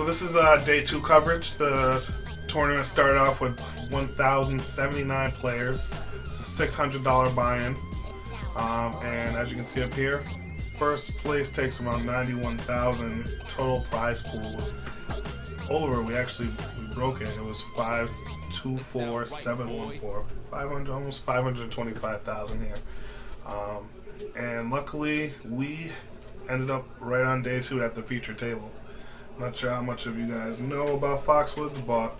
So this is day 2 coverage. The tournament started off with 1,079 players. It's a $600 buy-in. And as you can see up here, first place takes around 91,000. Total prize pool was over. We broke it. It was 524,714. 500, almost 525,000 here. And luckily, we ended up right on day 2 at the feature table. Not sure how much of you guys know about Foxwoods, but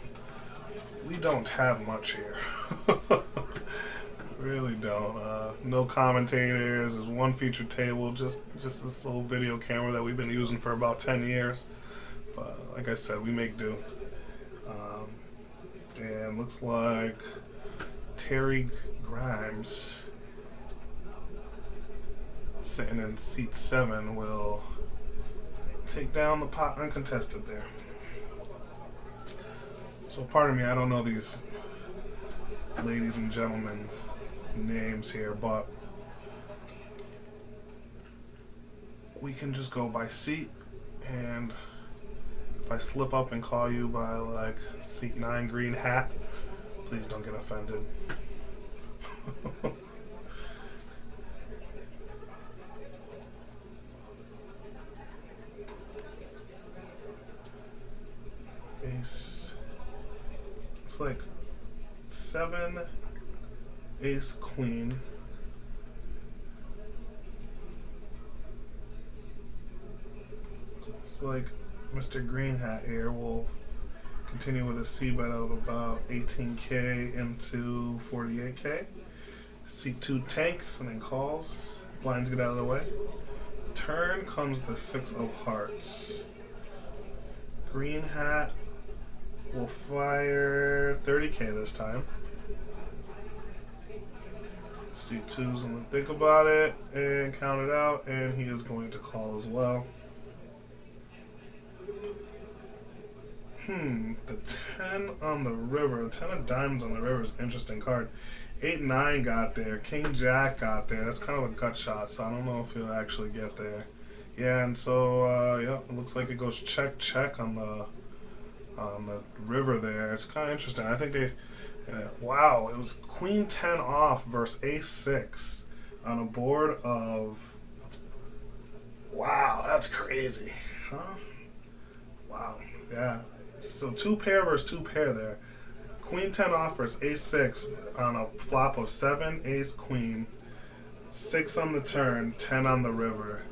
we don't have much here. Really don't. No commentators. There's one feature table, just this little video camera that we've been using for about 10 years. But like I said, we make do. And looks like Terry Grimes, sitting in seat 7, will take down the pot uncontested there. So pardon me, I don't know these ladies and gentlemen names here, but we can just go by seat, and if I slip up and call you by like seat 9 green hat, please don't get offended. Ace. It's like 7, ace, queen. So like Mr. Green Hat here will continue with a C bet of about 18K into 48K. Seat 2 tanks and then calls. Blinds get out of the way. Turn comes the 6 of hearts. Green Hat will fire 30K this time. C2's going to think about it and count it out, and he is going to call as well. The 10 on the river, the 10 of diamonds on the river is an interesting card. 8-9 got there, King Jack got there. That's kind of a gut shot, so I don't know if he'll actually get there. Yeah, and so yeah, it looks like it goes check check on the river there. It's kind of interesting. I think they, wow, it was Queen 10 off versus Ace 6 on a board of, wow, that's crazy, huh? Wow, yeah. So 2 pair versus 2 pair there. Queen 10 off versus Ace 6 on a flop of 7 Ace Queen, 6 on the turn, 10 on the river.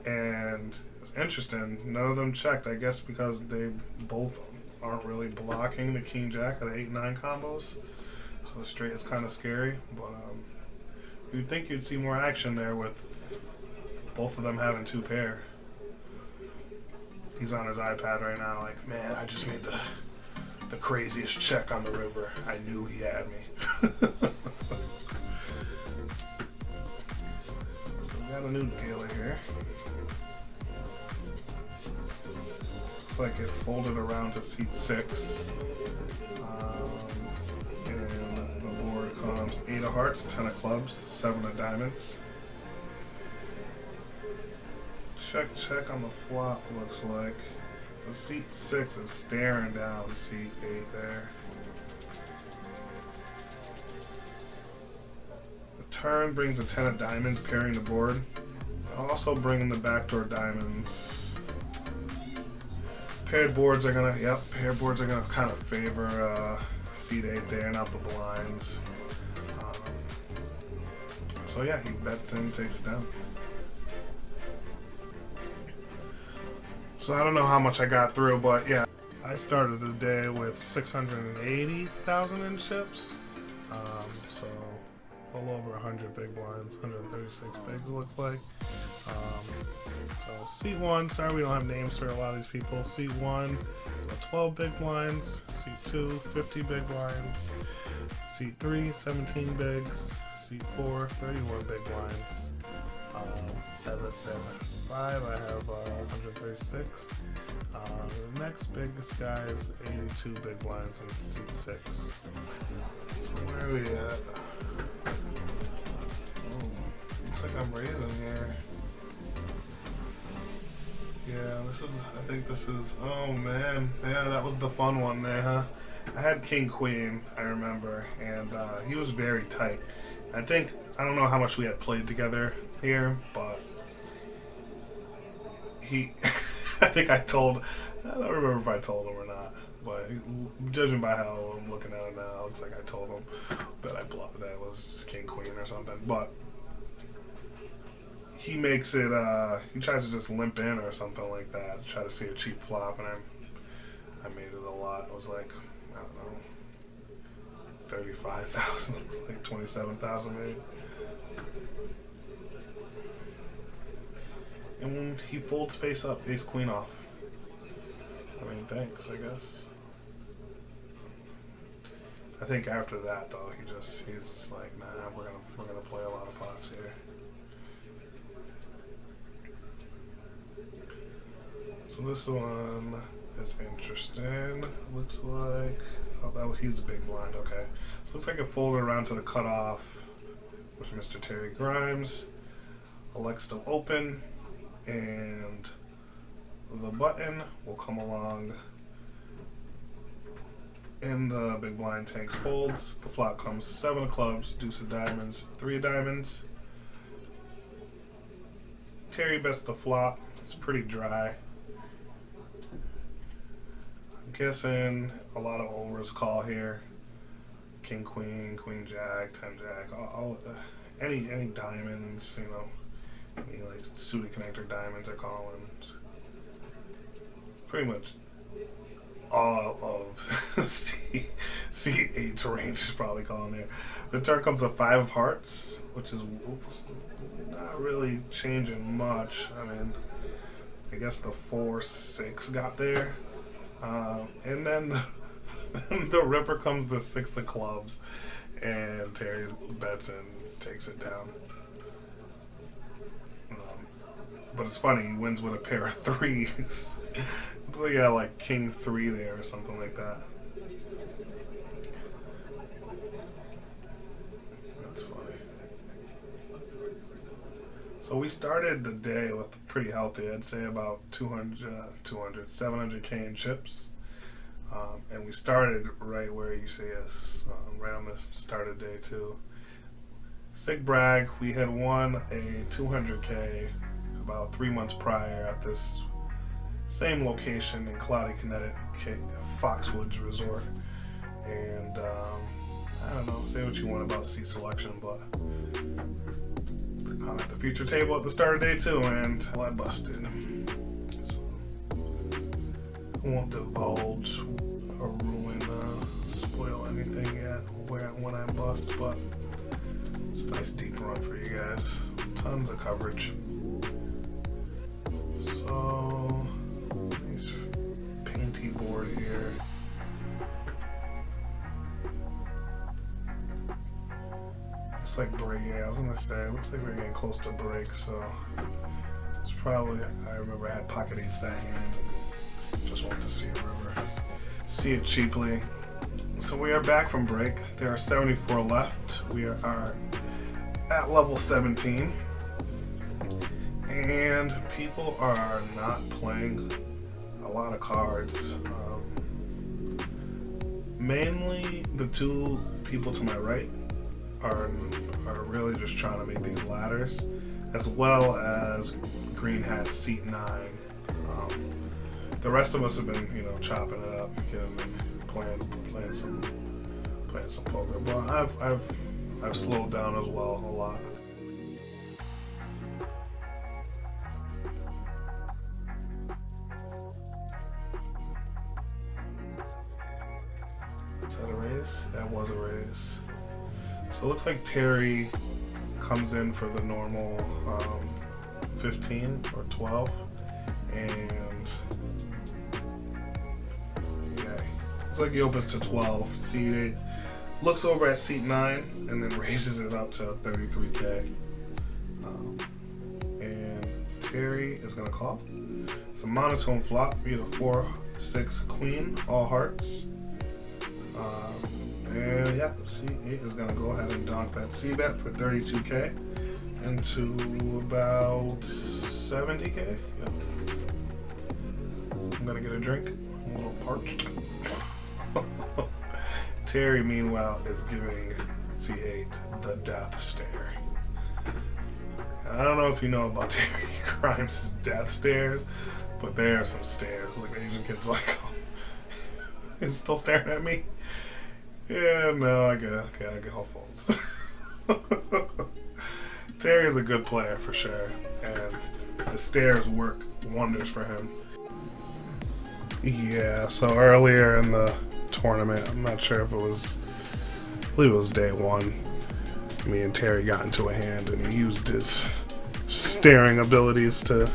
And it's interesting, none of them checked, I guess because they both aren't really blocking the King Jack or the 8-9 combos. So the straight is kind of scary, but you'd think you'd see more action there with both of them having 2 pair. He's on his iPad right now like, man, I just made the craziest check on the river. I knew he had me. So we got a new dealer here. Looks like it folded around to seat 6. And the board comes 8 of hearts, 10 of clubs, 7 of diamonds. Check check on the flop, looks like. The seat 6 is staring down seat 8 there. The turn brings a 10 of diamonds, pairing the board. Also bringing the backdoor diamonds. Paired boards are gonna, paired boards are gonna kind of favor seat 8 there, not the blinds. So yeah, he bets in, takes it down. So I don't know how much I got through, but yeah, I started the day with 680,000 in chips. So a little over 100 big blinds, 136 bigs look like. So seat 1, sorry we don't have names for a lot of these people. Seat 1, so 12 big blinds. Seat 2, 50 big blinds. Seat 3, 17 bigs. Seat 4, 31 big blinds. As I said, 5, I have 136. The next biggest guy is 82 big blinds in seat 6. Where are we at? Oh, looks like I'm raising here. Yeah, this is, I think this is, oh man. Yeah, that was the fun one there, huh? I had King Queen, I remember, and he was very tight. I think, I don't know how much we had played together here, but he, I think I told, I don't remember if I told him or not, but judging by how I'm looking at it now, it looks like I told him that I bluffed, that it was just King Queen or something, but he makes it, he tries to just limp in or something like that, try to see a cheap flop, and I made it a lot. It was like, I don't know, 35,000, like 27,000 maybe. And when he folds face up, ace queen off. I mean, thanks, I guess. I think after that though, he's just like, nah, we're gonna play a lot of pots here. So this one is interesting. Looks like, oh, he's a big blind. Okay, so looks like it folded around to the cutoff, which Mr. Terry Grimes elects to open, and the button will come along, and the big blind tanks folds. The flop comes 7 of clubs, deuce of diamonds, 3 of diamonds. Terry bets the flop. It's pretty dry. Guessing a lot of overs call here. King, queen, queen, jack, 10, jack, any diamonds, you know, any like suited connector diamonds are calling. Pretty much all of C8's range is probably calling there. The turn comes a 5 of hearts, which is not really changing much. I mean, I guess the 4-6 got there. And then the river comes the 6 of clubs, and Terry bets and takes it down. But it's funny, he wins with a pair of 3s. Yeah, like king 3 there or something like that. That's funny. So we started the day with pretty healthy, I'd say about 700K in chips. And we started right where you see us, right on the start of day 2. Sick brag, we had won a 200K about 3 months prior at this same location in Cloudy, Connecticut, Foxwoods Resort. And I don't know, say what you want about seat selection, but I'm at the future table at the start of day 2, and I busted. So I won't divulge or ruin, spoil anything yet when I bust, but it's a nice deep run for you guys. Tons of coverage. So, nice painty board here. Looks like break. Yeah, I was gonna say, it looks like we're getting close to break, so it's probably, I remember I had pocket 8s that hand and just wanted to see a river. See it cheaply. So we are back from break. There are 74 left. We are at level 17. And people are not playing a lot of cards. Mainly the 2 people to my right are really just trying to make these ladders, as well as green hat seat 9. The rest of us have been, chopping it up, playing some poker. But I've slowed down as well a lot. Is that a raise? That was a raise. So it looks like Terry comes in for the normal 15 or 12, and yeah, looks like he opens to 12. Seat 8 looks over at seat 9 and then raises it up to 33K. And Terry is gonna call. It's a monotone flop. We get a 4-6 queen, all hearts. And yeah, C8 is going to go ahead and donk that C-bet for 32K into about 70K. Yep. I'm gonna get a drink. I'm a little parched. Terry, meanwhile, is giving C8 the death stare. I don't know if you know about Terry Grimes' death stares, but there are some stares. Like Asian kids like, oh, he's still staring at me. Yeah, no, I get all folds. Terry is a good player for sure, and the stares work wonders for him. Yeah, so earlier in the tournament, I'm not sure if it was, I believe it was day one, me and Terry got into a hand and he used his staring abilities to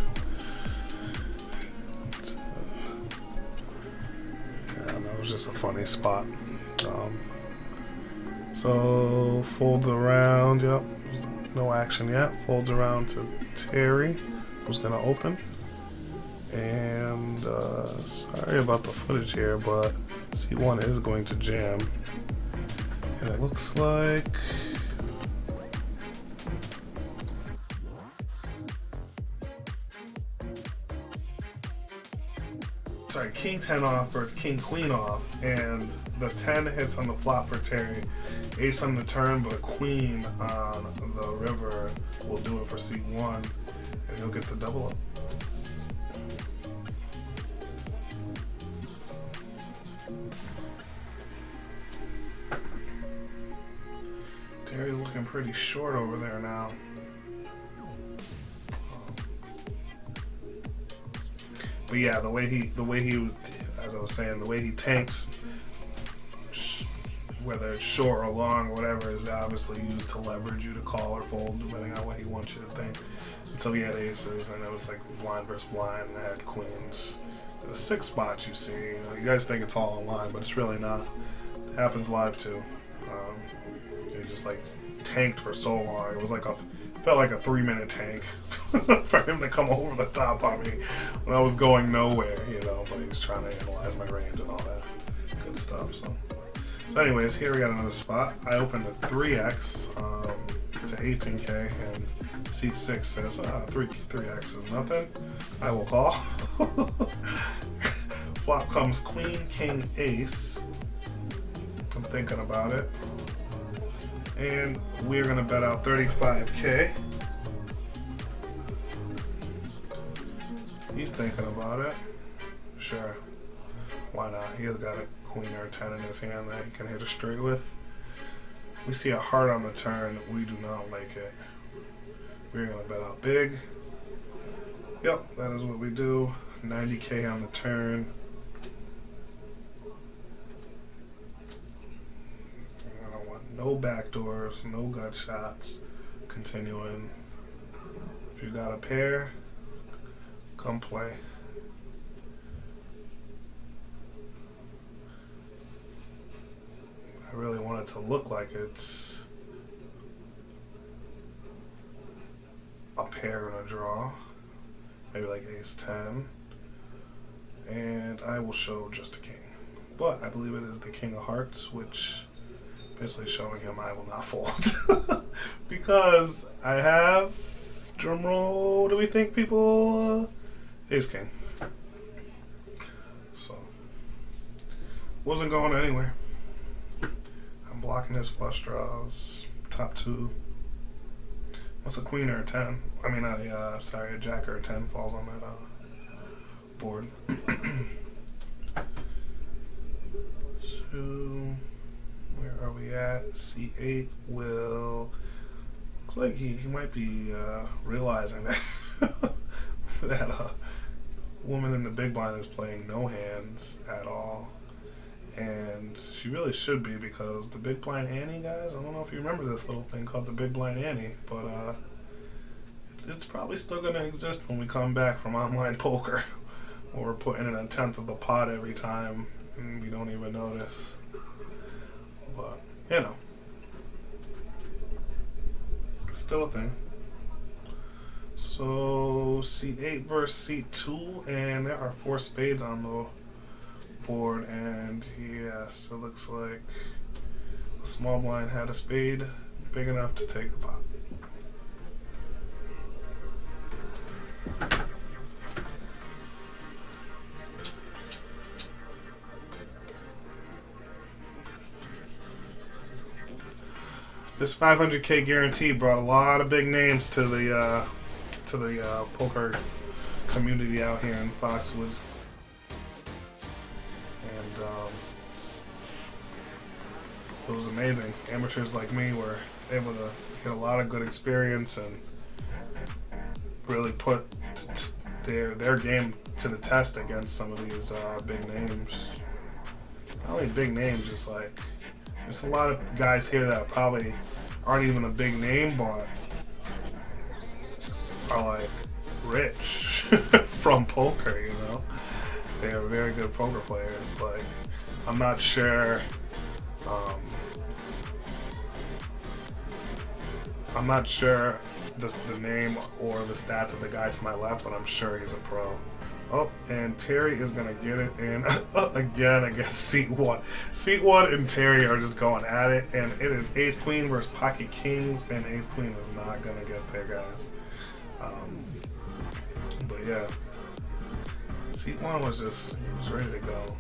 I don't know, it was just a funny spot. So folds around, yep, no action yet, folds around to Terry, who's gonna open. And sorry about the footage here, but C1 is going to jam. And it looks like sorry, King 10 off versus King Queen off, and the 10 hits on the flop for Terry, ace on the turn, but Queen on the river will do it for C1, and he'll get the double up. Terry's looking pretty short over there now. But yeah, the way he, as I was saying, the way he tanks, whether it's short or long or whatever, is obviously used to leverage you to call or fold, depending on what he wants you to think. And so he had aces, and it was like blind versus blind, and I had queens. The 6 spots you see, you guys think it's all online, but it's really not. It happens live too. He just like tanked for so long. It was like felt like a 3-minute tank for him to come over the top on me when I was going nowhere, but he was trying to analyze my range and all that good stuff. So anyways, here we got another spot. I opened a 3x to 18k, and seat 6 says 3x is nothing. I will call. Flop comes queen, king, ace. I'm thinking about it. And we're gonna bet out 35k. He's thinking about it. Sure, why not? He has got a queen or a 10 in his hand that he can hit a straight with. We see a heart on the turn. We do not like it. We're gonna bet out big. Yep, that is what we do. 90k on the turn. No backdoors, no gut shots. Continuing. If you got a pair, come play. I really want it to look like it's a pair and a draw. Maybe like ace 10. And I will show just a king. But I believe it is the king of hearts, which basically showing him I will not fold. Because I have, drumroll, what do we think, people? Ace king. So, wasn't going anywhere. I'm blocking his flush draws, top 2. What's a queen or a 10? I mean, a jack or a 10 falls on that board. So, where are we at? C8 will, looks like he might be realizing that that woman in the big blind is playing no hands at all, and she really should be, because the big blind Annie, guys, I don't know if you remember this little thing called the big blind Annie, but it's probably still going to exist when we come back from online poker, where we're putting in 1/10 of the pot every time and we don't even notice. But still a thing. So C8 versus C2, and there are 4 spades on the board, and yes, it looks like the small blind had a spade big enough to take the pot. This 500K guarantee brought a lot of big names to the poker community out here in Foxwoods, and it was amazing. Amateurs like me were able to get a lot of good experience and really put their game to the test against some of these big names. Not only big names, just like there's a lot of guys here that probably aren't even a big name, but are like rich from poker. You know, they are very good poker players. Like, I'm not sure. I'm not sure the name or the stats of the guy to my left, but I'm sure he's a pro. Oh, and Terry is going to get it in again against Seat 1. Seat 1 and Terry are just going at it, and it is Ace Queen versus Pocket Kings, and Ace Queen is not going to get there, guys. But yeah, Seat 1 was just, he was ready to go.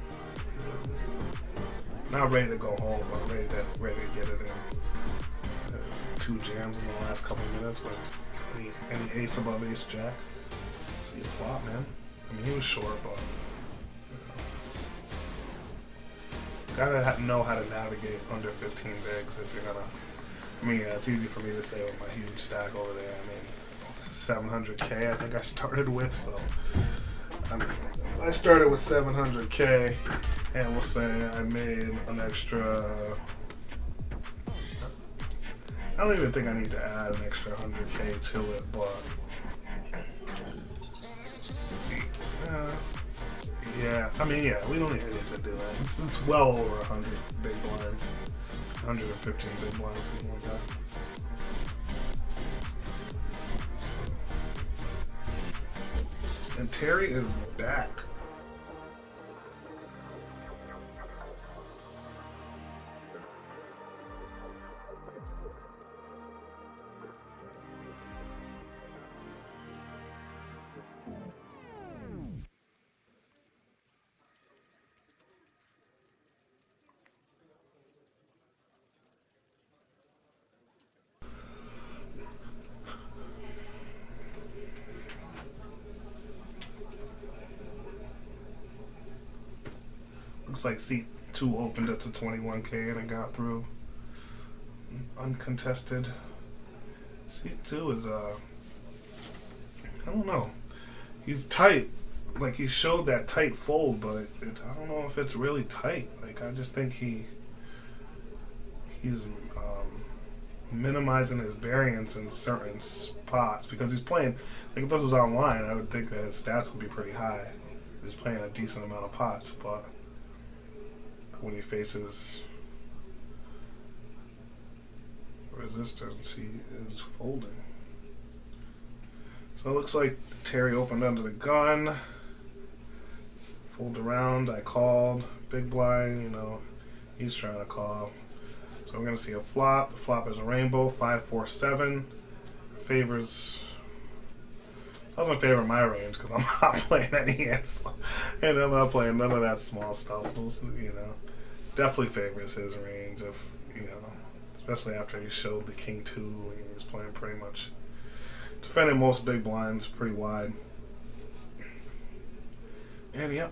Not ready to go home, but ready to get it in. 2 jams in the last couple of minutes with any ace above ace jack. See a flop, man. I mean, he was short, but you gotta know how to navigate under 15 bigs if you're gonna. I mean, yeah, it's easy for me to say with my huge stack over there. I mean, 700K I think I started with, so I mean, if I started with 700K, and we'll say I made an extra. I don't even think I need to add an extra 100K to it, but yeah, I mean, yeah, we don't even need to do that. It's well over 100 big blinds, 115 big blinds, something like that. And Terry is back. Looks like seat 2 opened up to 21K and it got through uncontested. Seat 2 is I don't know. He's tight. Like, he showed that tight fold, but I don't know if it's really tight. Like, I just think he's minimizing his variance in certain spots because he's playing. Like, if this was online, I would think that his stats would be pretty high. He's playing a decent amount of pots, but when he faces resistance, he is folding. So it looks like Terry opened under the gun, fold around, I called, big blind, you know, he's trying to call. So we're going to see a flop. The flop is a rainbow, 5-4-7, favors, doesn't favor my range because I'm not playing any hands, and I'm not playing none of that small stuff. Those, you know, definitely favors his range. If you know, especially after he showed the king 2, he was playing pretty much defending most big blinds pretty wide. And yep,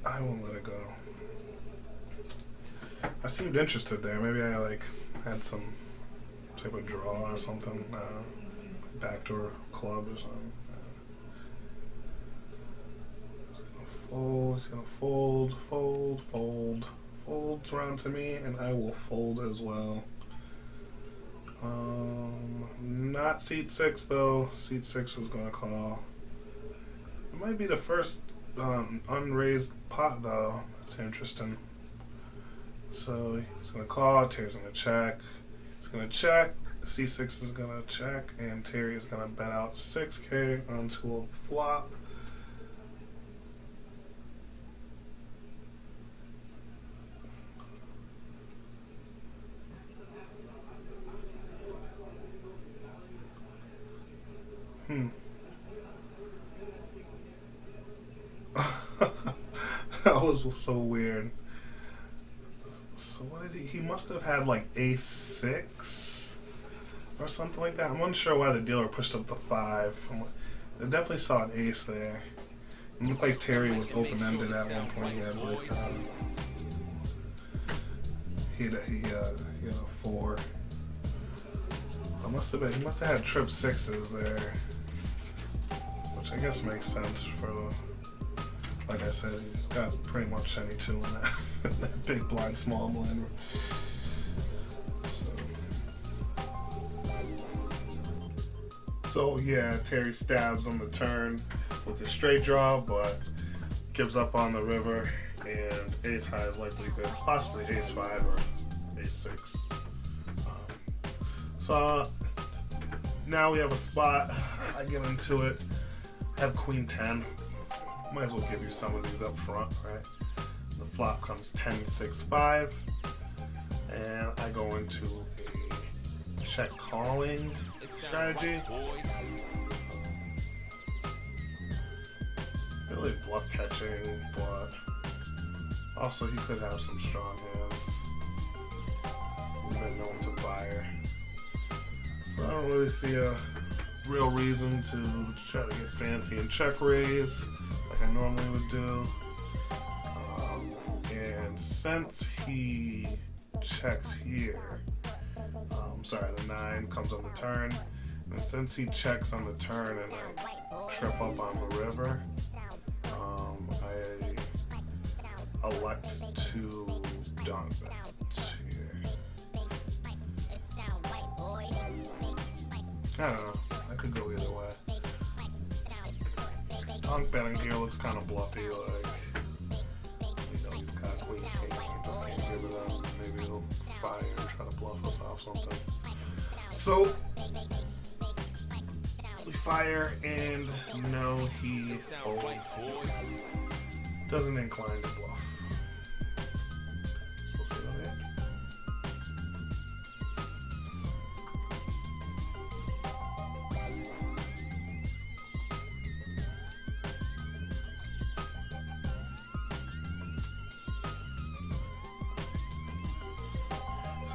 I will let it go. I seemed interested there. Maybe I like had some type of draw or something, backdoor club or something. He's gonna fold, folds around to me, and I will fold as well. Not seat 6 though. Seat 6 is gonna call. It might be the first unraised pot though. That's interesting. So he's gonna call, Terry's gonna check. He's gonna check, C6 is gonna check, and Terry is gonna bet out 6K onto a flop. That was so weird. So what did he must have had like A6 or something like that. I'm unsure why the dealer pushed up the 5. I definitely saw an ace there. It looked like Terry was open-ended at one point. He had like he had a 4. He must have had trip 6s there, which I guess makes sense for the. Like I said, he's got pretty much any 2 in that, that big blind, small blind. So yeah, Terry stabs on the turn with a straight draw, but gives up on the river, and ace high is likely good, possibly ace 5 or ace 6. So now we have a spot. I get into it. Have queen 10. Might as well give you some of these up front, right? The flop comes 10, 6, 5, and I go into a check calling strategy. Really bluff catching, but also he could have some strong hands. He's been known to fire, so I don't really see a real reason to try to get fancy and check raise like I normally would do. And since he checks here, the 9 comes on the turn, and since he checks on the turn and I trip up on the river, I elect to dunk that here. I don't know. I could go either way. Dunk betting here looks kind of bluffy, like, you know, he's got queen king, he just can't give it up. Maybe he'll fire and try to bluff us off something. So we fire, and no, he folds. Doesn't incline to bluff. So we'll see on the end.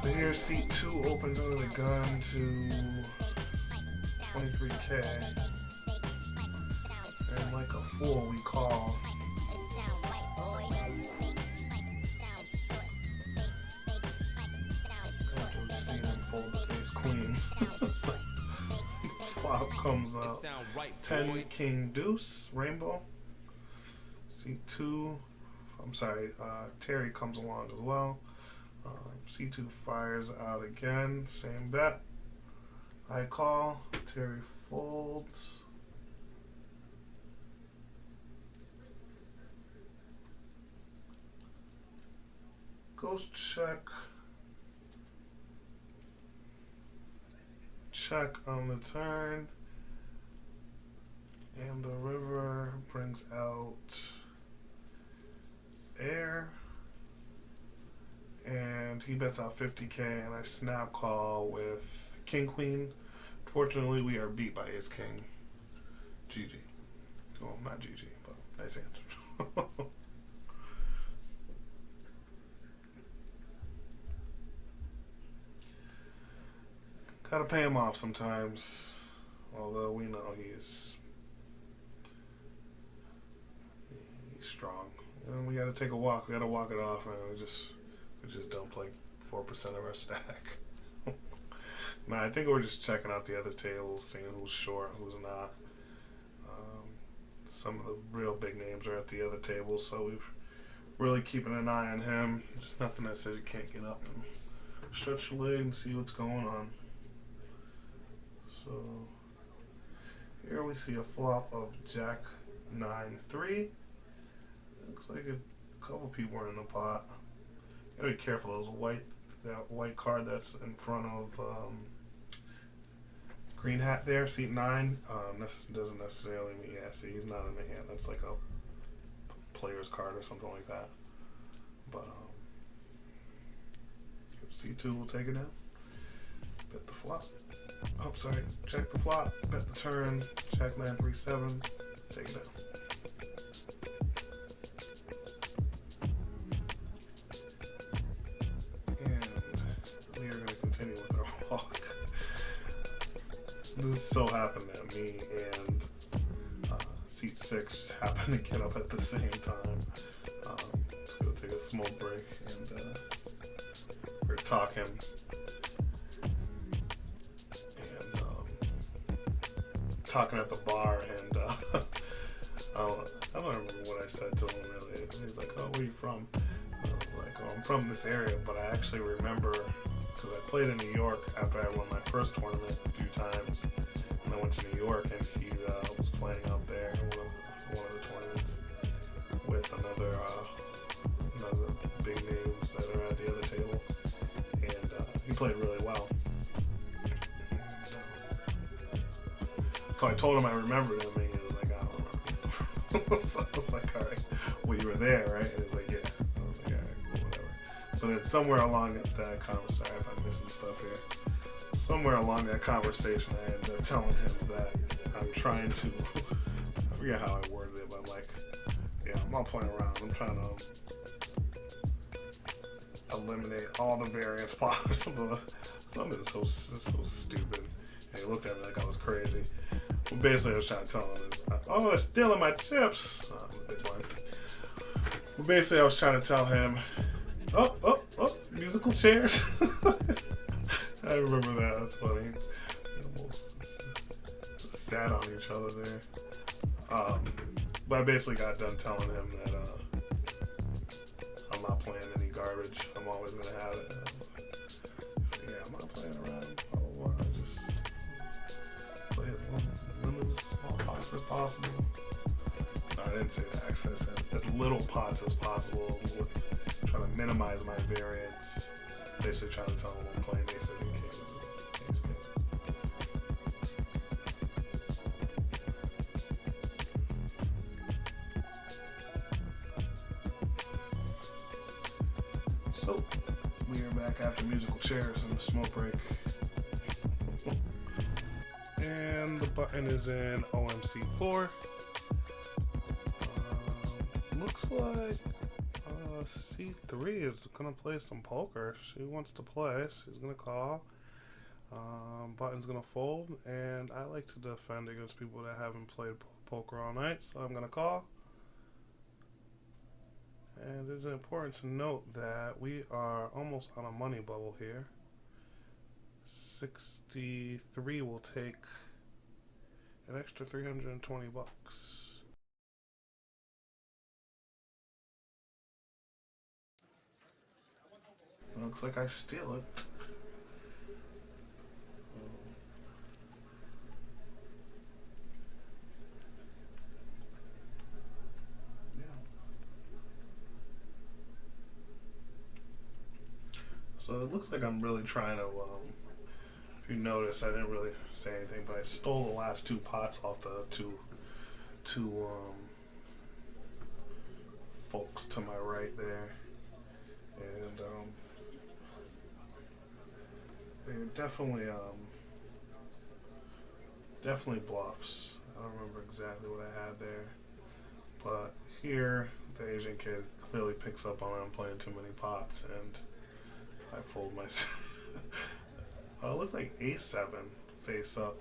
So here, seat 2 opens under the gun to 23K, and like a fool, we call. After we've seen him fold the ace queen, flop comes out 10 king deuce rainbow. C2, Terry comes along as well. C2 fires out again, same bet. I call, Terry folds. Goes check. Check on the turn. And the river brings out air. And he bets out 50K, and I snap call with king queen. Fortunately, we are beat by ace king. GG. Well, not GG, but nice hand. Gotta pay him off sometimes, although we know he's strong. And we gotta take a walk. We gotta walk it off, and we just dumped like 4% of our stack. Nah, I think we're just checking out the other tables, seeing who's short, who's not. Some of the real big names are at the other tables, so we're really keeping an eye on him. There's nothing that says you can't get up and stretch your leg and see what's going on. So here we see a flop of Jack 9-3. Looks like a couple people are in the pot. Gotta be careful. There's that white card that's in front of green hat there, seat 9. This doesn't necessarily mean, yeah, see, he's not in the hand. That's like a player's card or something like that. But C2 will take it down. Bet the flop. Oh, sorry. Check the flop. Bet the turn. Check 9-3-7. Take it down. And we are going to continue with our walk. so happened that me and seat 6 happened to get up at the same time to go take a smoke break, and we were talking, and talking at the bar, and I don't remember what I said to him really. He's like, "Oh, where are you from?" And I was like, "Oh, I'm from this area," but I actually remember because I played in New York after I won my first tournament a few times, and I went to New York, and he was playing out there in one of the tournaments with another big names that are at the other table, and he played really well. So I told him I remembered him, and he was like, "I don't remember." So I was like, "All right, well, you were there, right?" And he's like, "Yeah." I was like, "All right, cool, whatever." So then somewhere along that conversation, if I'm missing stuff here, somewhere along that conversation, I ended up telling him that I'm trying to, I forget how I worded it, but I'm like, yeah, I'm not playing around. I'm trying to eliminate all the variants possible. Something so stupid. And he looked at me like I was crazy. Well, basically, I was trying to tell him, "Oh, they're stealing my chips." Well, basically, I was trying to tell him, oh, musical chairs. I remember that. That's funny. We almost sat on each other there. But I basically got done telling him that I'm not playing any garbage. I'm always going to have it. Yeah, I'm not playing around. I just play as small pots as possible. No, I didn't say that. Actually, I said as little pots as possible, with trying to minimize my variance. Basically trying to tell him I'm playing aces and kings. So, we are back after musical chairs and the smoke break. And the button is in OMC4. Looks like C3 is gonna play some poker. She wants to play. She's gonna call. Button's gonna fold, and I like to defend against people that haven't played poker all night, so I'm gonna call. And it's important to note that we are almost on a money bubble here. 63 will take an extra $320. Looks like I steal it. Yeah. So it looks like I'm really trying to, if you notice, I didn't really say anything, but I stole the last two pots off the two folks to my right there. And they're definitely bluffs. I don't remember exactly what I had there, but here the Asian kid clearly picks up on I'm playing too many pots, and I fold myself. It looks like A7 face up.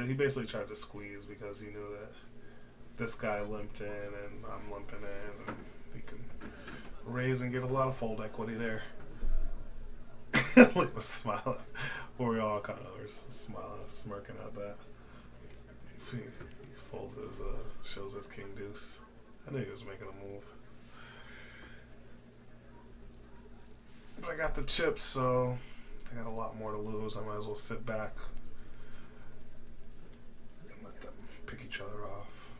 He basically tried to squeeze because he knew that this guy limped in and I'm limping in, and he can raise and get a lot of fold equity there. Look at him smiling. We all kind of are smiling, smirking at that. He folds his, shows his king deuce. I knew he was making a move. But I got the chips, so I got a lot more to lose. I might as well sit back and let them pick each other off.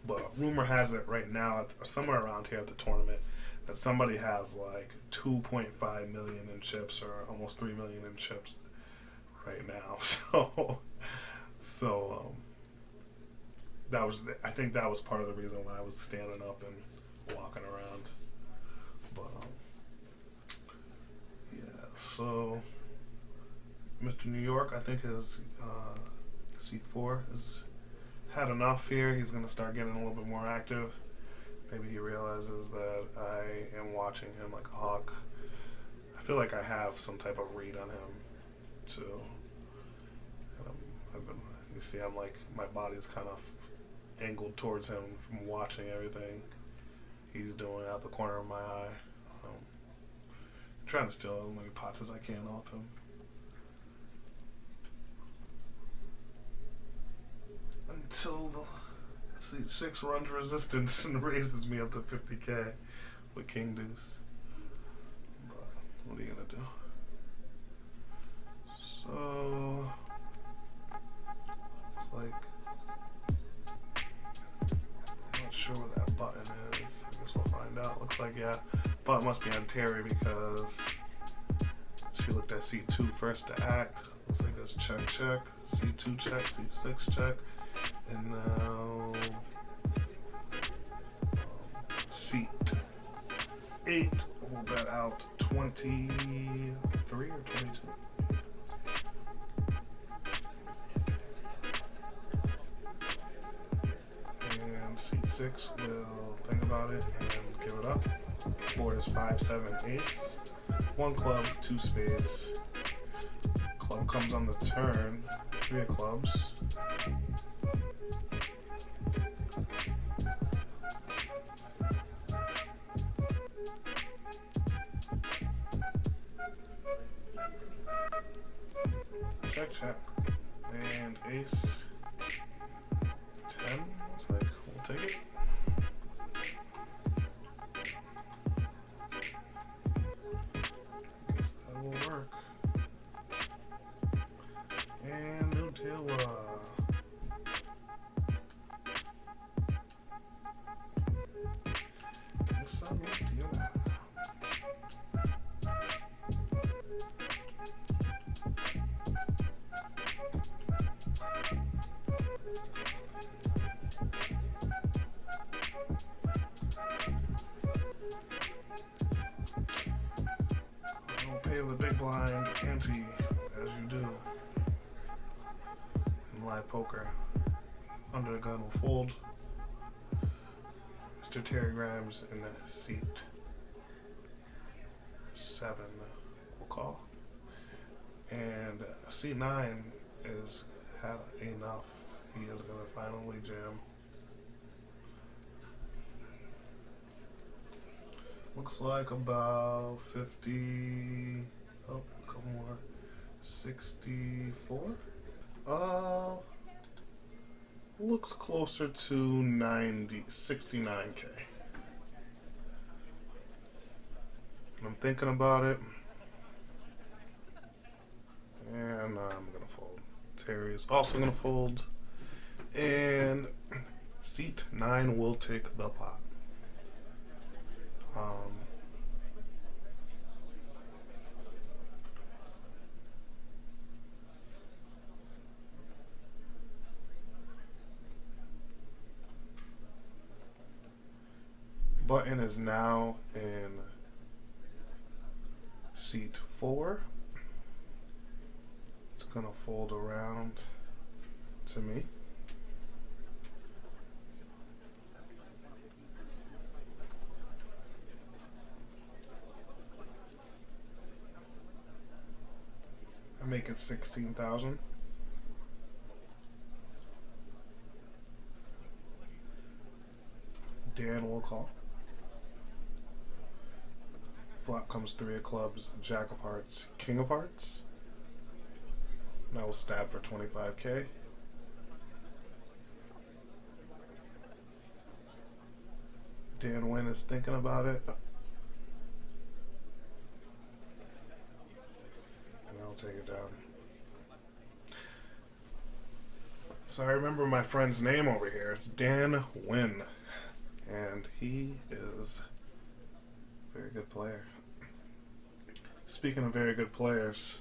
But rumor has it right now, somewhere around here at the tournament, that somebody has like 2.5 million in chips, or almost 3 million in chips right now. So that was, I think that was part of the reason why I was standing up and walking around. But yeah, so Mr. New York, I think his C4 has had enough here. He's going to start getting a little bit more active. Maybe he realizes that I am watching him like a hawk. I feel like I have some type of read on him. too. And you see, I'm like, my body's kind of angled towards him from watching everything he's doing out the corner of my eye. Trying to steal as many pots as I can off him. Until the 6 runs resistance and raises me up to 50k with King Deuce. But what are you gonna do? So it's like, I'm not sure where that button is. I guess we'll find out. Looks like, yeah, button must be on Terry because she looked at C2 first to act. Looks like it's check, check, C2 check, C6 check, and now seat 8 will bet out 23 or 22. And seat 6 will think about it and give it up. Board is 5, 7, ace. 1 club, 2 spades. Club comes on the turn. 3 of clubs. Check, check. And ace 10. Looks like we'll take it. Guess that will work. And no deal. Yes, I will deal. I'll pay the big blind ante as you do in live poker. Under the gun will fold. Mr. Terry Grimes in the seat 7 will call. And C9 is had enough. He is going to finally jam. Looks like about 50. Oh, a couple more. 64. Looks closer to 69k. I'm thinking about it. And I'm gonna fold. Terry is also gonna fold. And seat 9 will take the pot. Button is now in seat 4. It's gonna fold around to me. I make it 16,000. Dan will call. Flop comes 3 of clubs, Jack of hearts, King of hearts. And I will stab for 25k. Dan Wynn is thinking about it. And I'll take it down. So I remember my friend's name over here. It's Dan Wynn. And he is a very good player. Speaking of very good players,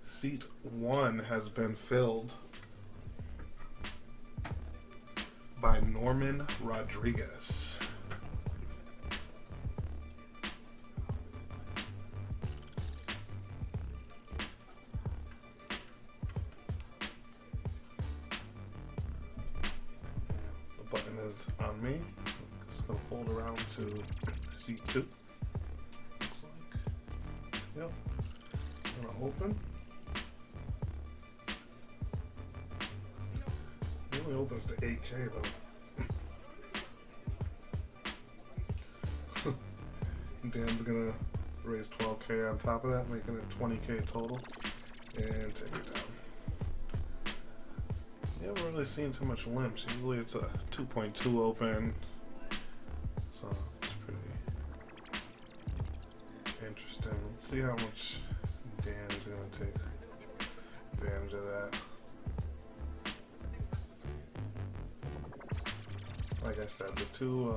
seat 1 has been filled by Norman Rodriguez. The button is on me. It's going to fold around to seat 2. Looks like. Yep. Gonna open. It only opens to 8K though. Dan's gonna raise 12K on top of that, making it 20K total. And take it down. You haven't really seen too much limps. Usually it's a 2.2 open. So it's pretty interesting. Let's see how much Dan is going to take advantage of that. Like I said, the two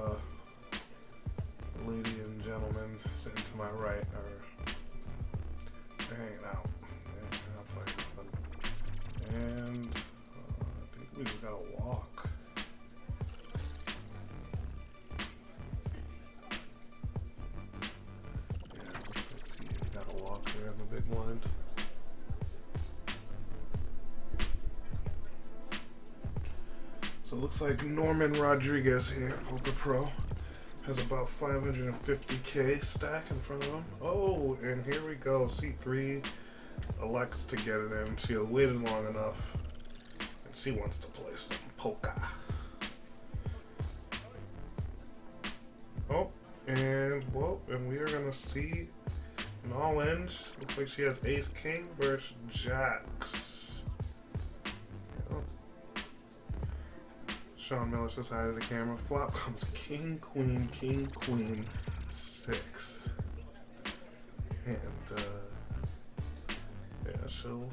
lady and gentleman sitting to my right they're hanging out. They're not playing nothing. And I think we just gotta walk. Yeah, looks like he got a walk there in the big blind. So it looks like Norman Rodriguez here, Poker Pro, has about 550K stack in front of him. Oh, and here we go. C3 elects to get it in. She has waited long enough, and she wants to play some poker. Oh, and we are gonna see an all-in. Looks like she has Ace King versus Jacks. Yep. Sean Miller says hi to the camera. Flop comes King, Queen, 6. And yeah, she'll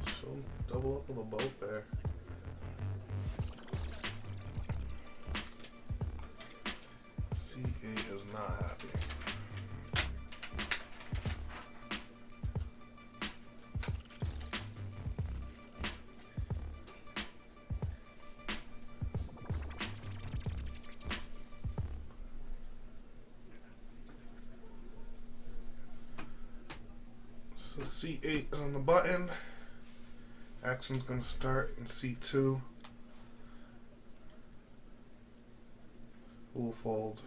double up with a boat there. C8 is not happy. So C8 is on the button. Action's going to start in C2. We'll fold.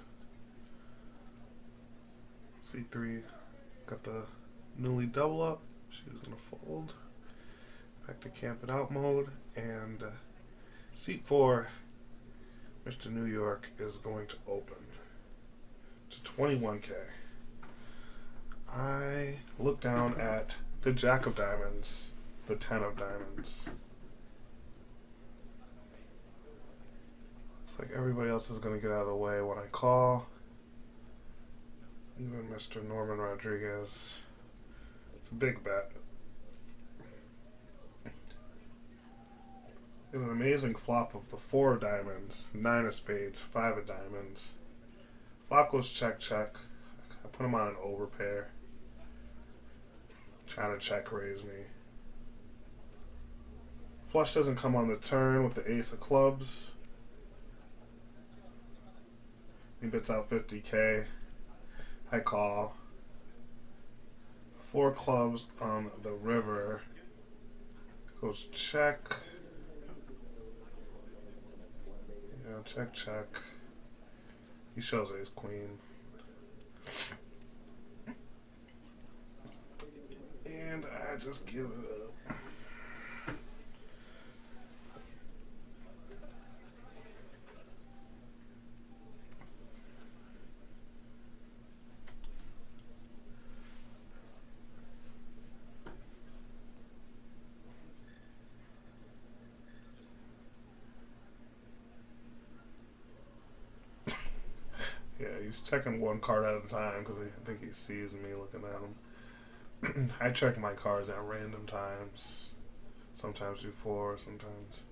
C3 got the newly double up. She's going to fold. Back to camp it out mode. And C4, Mr. New York is going to open to 21K. I look down at the Jack of Diamonds, the 10 of Diamonds. Looks like everybody else is going to get out of the way when I call. Even Mr. Norman Rodriguez. It's a big bet. And an amazing flop of the 4 of diamonds, 9 of spades, 5 of diamonds. Flop goes check, check. I put him on an overpair. Trying to check raise me. Flush doesn't come on the turn with the ace of clubs. He bits out 50K. I call. 4 clubs on the river. Goes check. Yeah, check, check. He shows ace queen. And I just give it up. Yeah, he's checking one card at a time because I think he sees me looking at him. I check my cards at random times. Sometimes before, sometimes.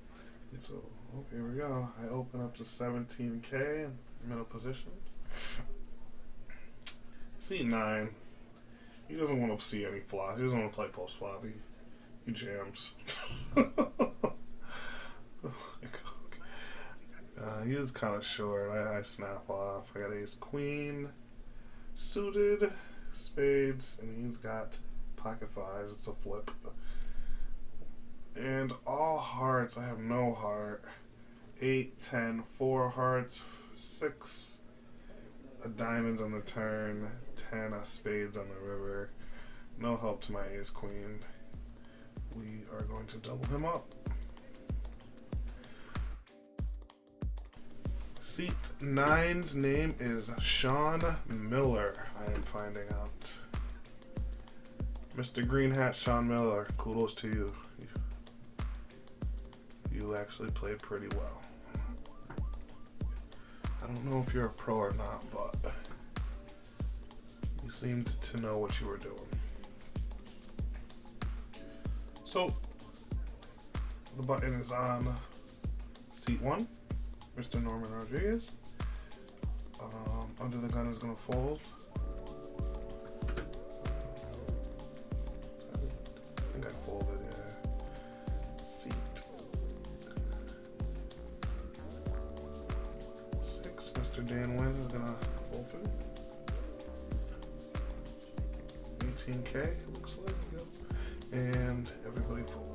So, here we go. I open up to 17K in middle position. C9. He doesn't want to see any flop. He doesn't want to play post flop. He jams. He is kind of short. I snap off. I got ace queen suited, spades, and he's got pocket fives. It's a flip. And all hearts. I have no heart. 8, 10, 4 hearts, 6 of diamonds on the turn, 10 of spades on the river. No help to my ace queen. We are going to double him up. Seat 9's name is Sean Miller, I am finding out. Mr. Green Hat Sean Miller, kudos to you. You actually played pretty well. I don't know if you're a pro or not, but you seemed to know what you were doing. So, the button is on seat 1, Mr. Norman Rodriguez. Under the gun is going to fold. I think I folded, yeah. Seat 6, Mr. Dan Wynn is going to open. 18K, looks like, yeah. And everybody folds.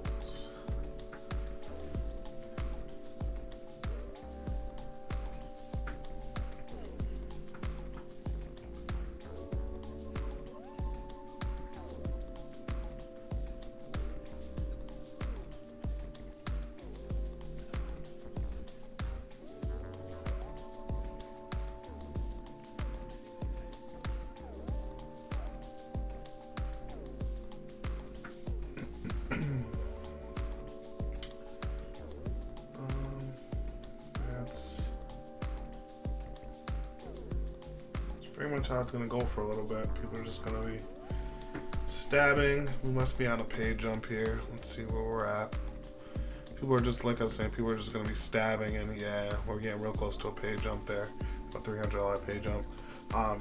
Pretty much how it's going to go for a little bit. People are just going to be stabbing. We must be on a pay jump here. Let's see where we're at. People are just, like I was saying, people are just going to be stabbing, and yeah, we're getting real close to a pay jump there. A $300 pay jump.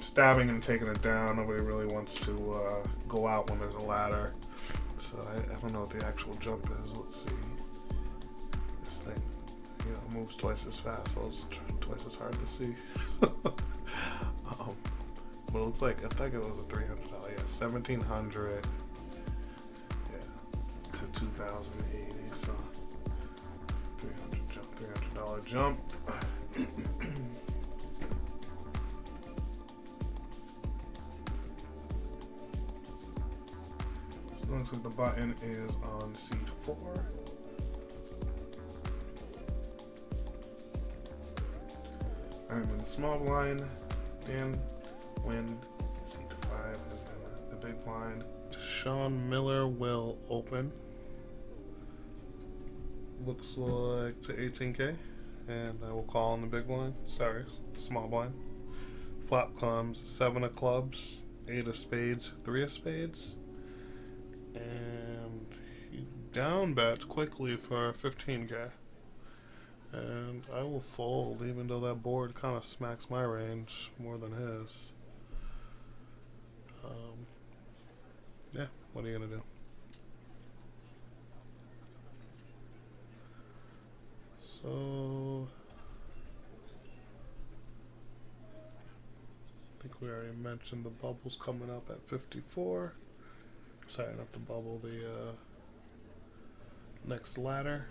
Stabbing and taking it down. Nobody really wants to go out when there's a ladder. So I don't know what the actual jump is. Let's see. This thing, you know, moves twice as fast, so it's twice as hard to see. But it looks like, I think it was a $300, yeah, $1,700, yeah, to $2,080, so $300 jump. So looks like the button is on seat 4. I'm in the small blind, Dan Wynn, seat 5 is in the big blind. Sean Miller will open. Looks like to 18K, and I will call in the big blind. Sorry, small blind. Flop comes 7 of clubs, 8 of spades, 3 of spades, and he down bets quickly for 15K. And I will fold, even though that board kind of smacks my range more than his. Yeah, what are you gonna do? So, I think we already mentioned the bubble's coming up at 54. Sorry, not the bubble, the next ladder.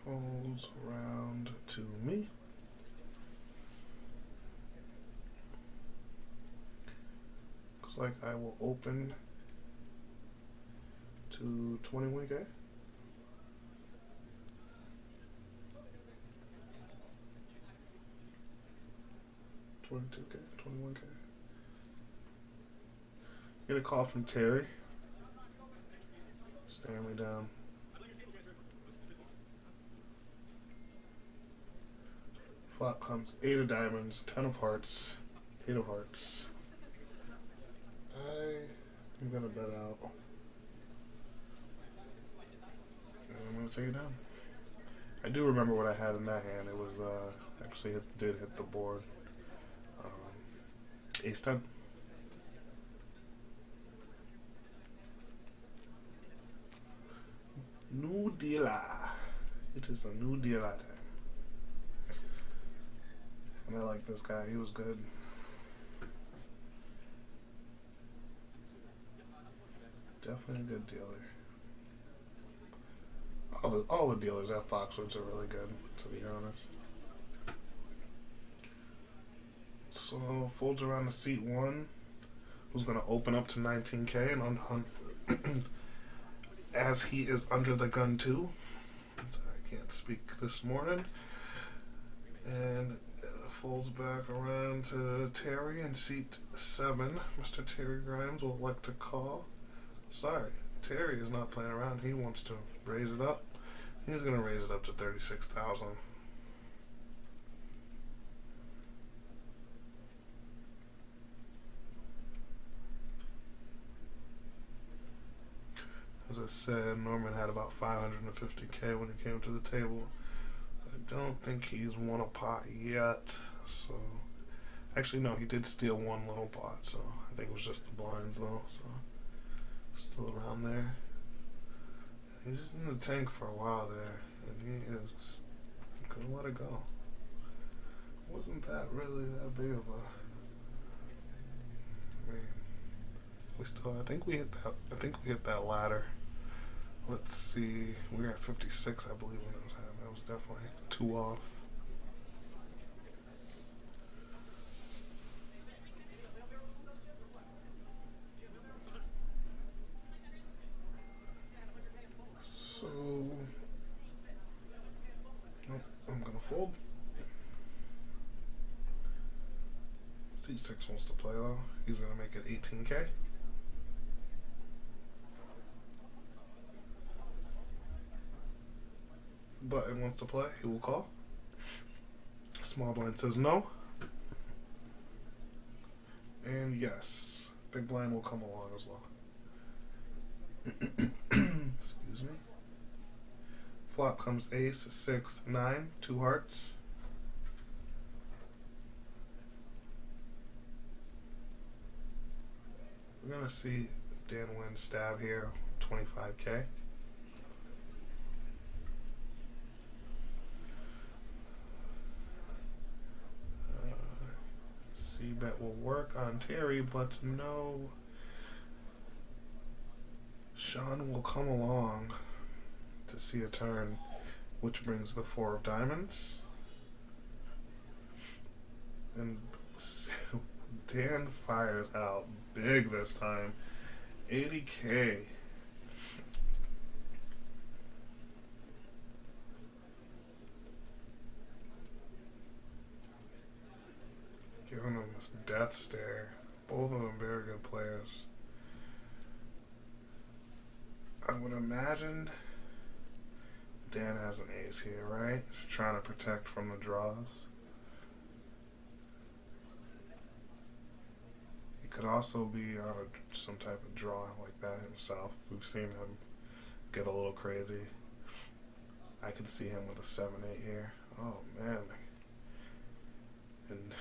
Folds around to me. Looks like I will open to 21K. 22K, 21K. Get a call from Terry. Staring me down. Flop comes 8 of diamonds, 10 of hearts, 8 of hearts. I'm gonna bet out. And I'm gonna take it down. I do remember what I had in that hand. It was actually did hit the board. Ace 10. New dealer. It is a new dealer time. And I like this guy. He was good. Definitely a good dealer. All the dealers at Foxwoods are really good, to be honest. So folds around to seat 1. Who's gonna open up to 19K and as he is under the gun too. So I can't speak this morning. And it folds back around to Terry in seat 7. Mr. Terry Grimes will elect to call. Sorry, Terry is not playing around. He wants to raise it up. He's going to raise it up to 36,000. As I said, Norman had about 550K when he came to the table. I don't think he's won a pot yet. So, actually, no, he did steal one little pot. So, I think it was just the blinds, though. So, still around there. He's just in the tank for a while there. And he is going to let it go. Wasn't that really that big of a... I mean, we still... I think we hit that ladder. Let's see. We were at 56, I believe, when it was happening. That was definitely 2 off. So, I'm gonna fold. Seat 6 wants to play though. He's gonna make it 18K. Button wants to play, he will call. Small blind says no. And yes, big blind will come along as well. Excuse me. Flop comes ace, 6, 9, 2 hearts. We're gonna see Dan win stab here, 25K. C-bet will work on Terry, but no. Sean will come along to see a turn, which brings the 4 of diamonds. And Dan fires out big this time. 80K. Giving him this death stare. Both of them very good players. I would imagine Dan has an ace here, right? He's trying to protect from the draws. He could also be on some type of draw like that himself. We've seen him get a little crazy. I could see him with a 7-8 here. Oh man. And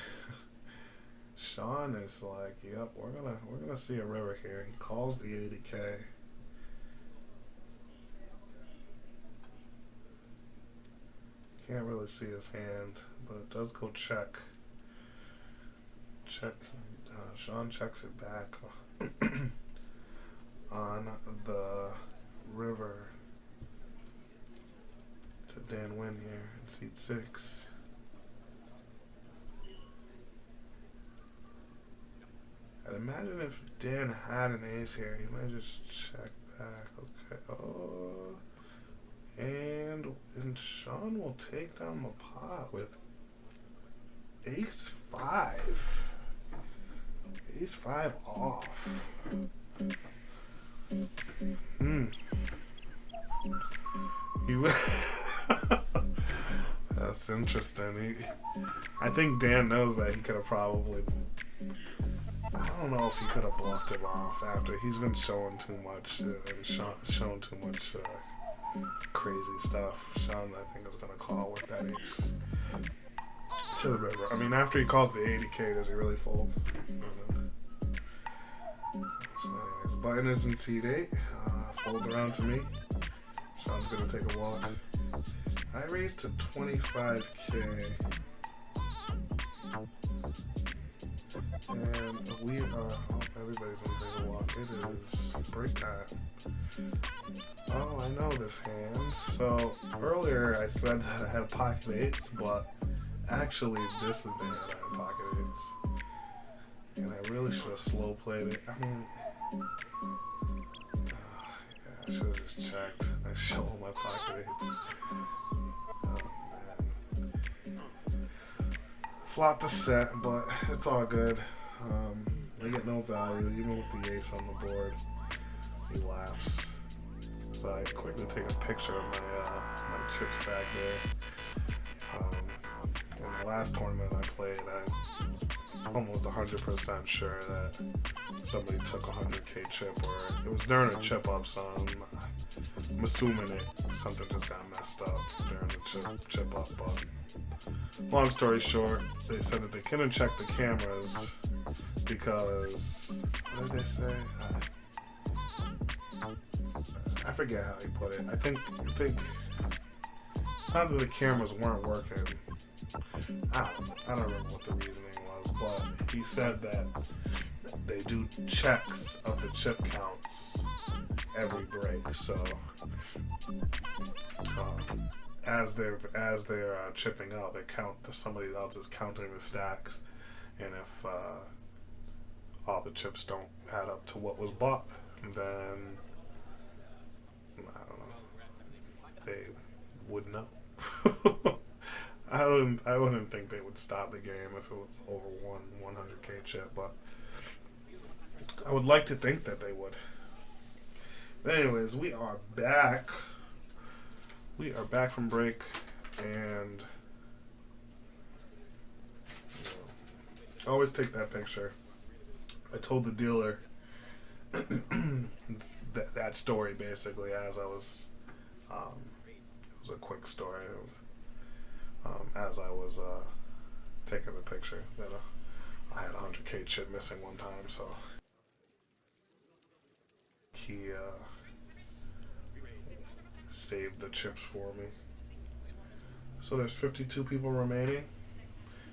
Sean is like, yep, we're gonna see a river here. He calls the 80K. Can't really see his hand, but it does go check. Check. Sean checks it back on the river to Dan Wynn here in seat 6. I'd imagine if Dan had an ace here, he might just check back. Okay. Oh. And Sean will take down the pot with ace 5. Ace 5 off. That's interesting. I think Dan knows that he could have probably... I don't know if he could have bluffed him off after he's been showing too much and shown too much crazy stuff. Sean, I think, is going to call with that ace to the river. I mean, after he calls the 80K, does he really fold? So anyways, button is in seat 8. Fold around to me. Sean's going to take a walk. I raised to 25K. And we are, oh, everybody's in the walk. It is break time. Oh, I know this hand. So earlier I said that I had pocket eights, but actually this is the hand I had pocket eights. And I really should have slow played it. I mean, yeah, I should have just checked. I show all my pocket eights. Oh man. Flopped the set, but it's all good. They get no value, even with the ace on the board. He laughs. So I quickly take a picture of my chip stack there. In the last tournament I played, I was almost 100% sure that somebody took a 100k chip, or it was during a chip up, so I'm assuming something just got messed up during the chip up. But long story short, they said that they couldn't check the cameras because, what did they say? I forget how he put it. I think it's not that the cameras weren't working. I don't remember what the reasoning was, but he said that they do checks of the chip counts every break. So as they're chipping out, they count. Somebody else is counting the stacks, and if all the chips don't add up to what was bought, then I don't know. They would know. I wouldn't think they would stop the game if it was over 100k chip, but I would like to think that they would. But anyways, we are back. We are back from break, and always take that picture. I told the dealer that story basically as I was. It was a quick story. It was, as I was taking the picture, that I had a 100k chip missing one time, so he saved the chips for me. So there's 52 people remaining,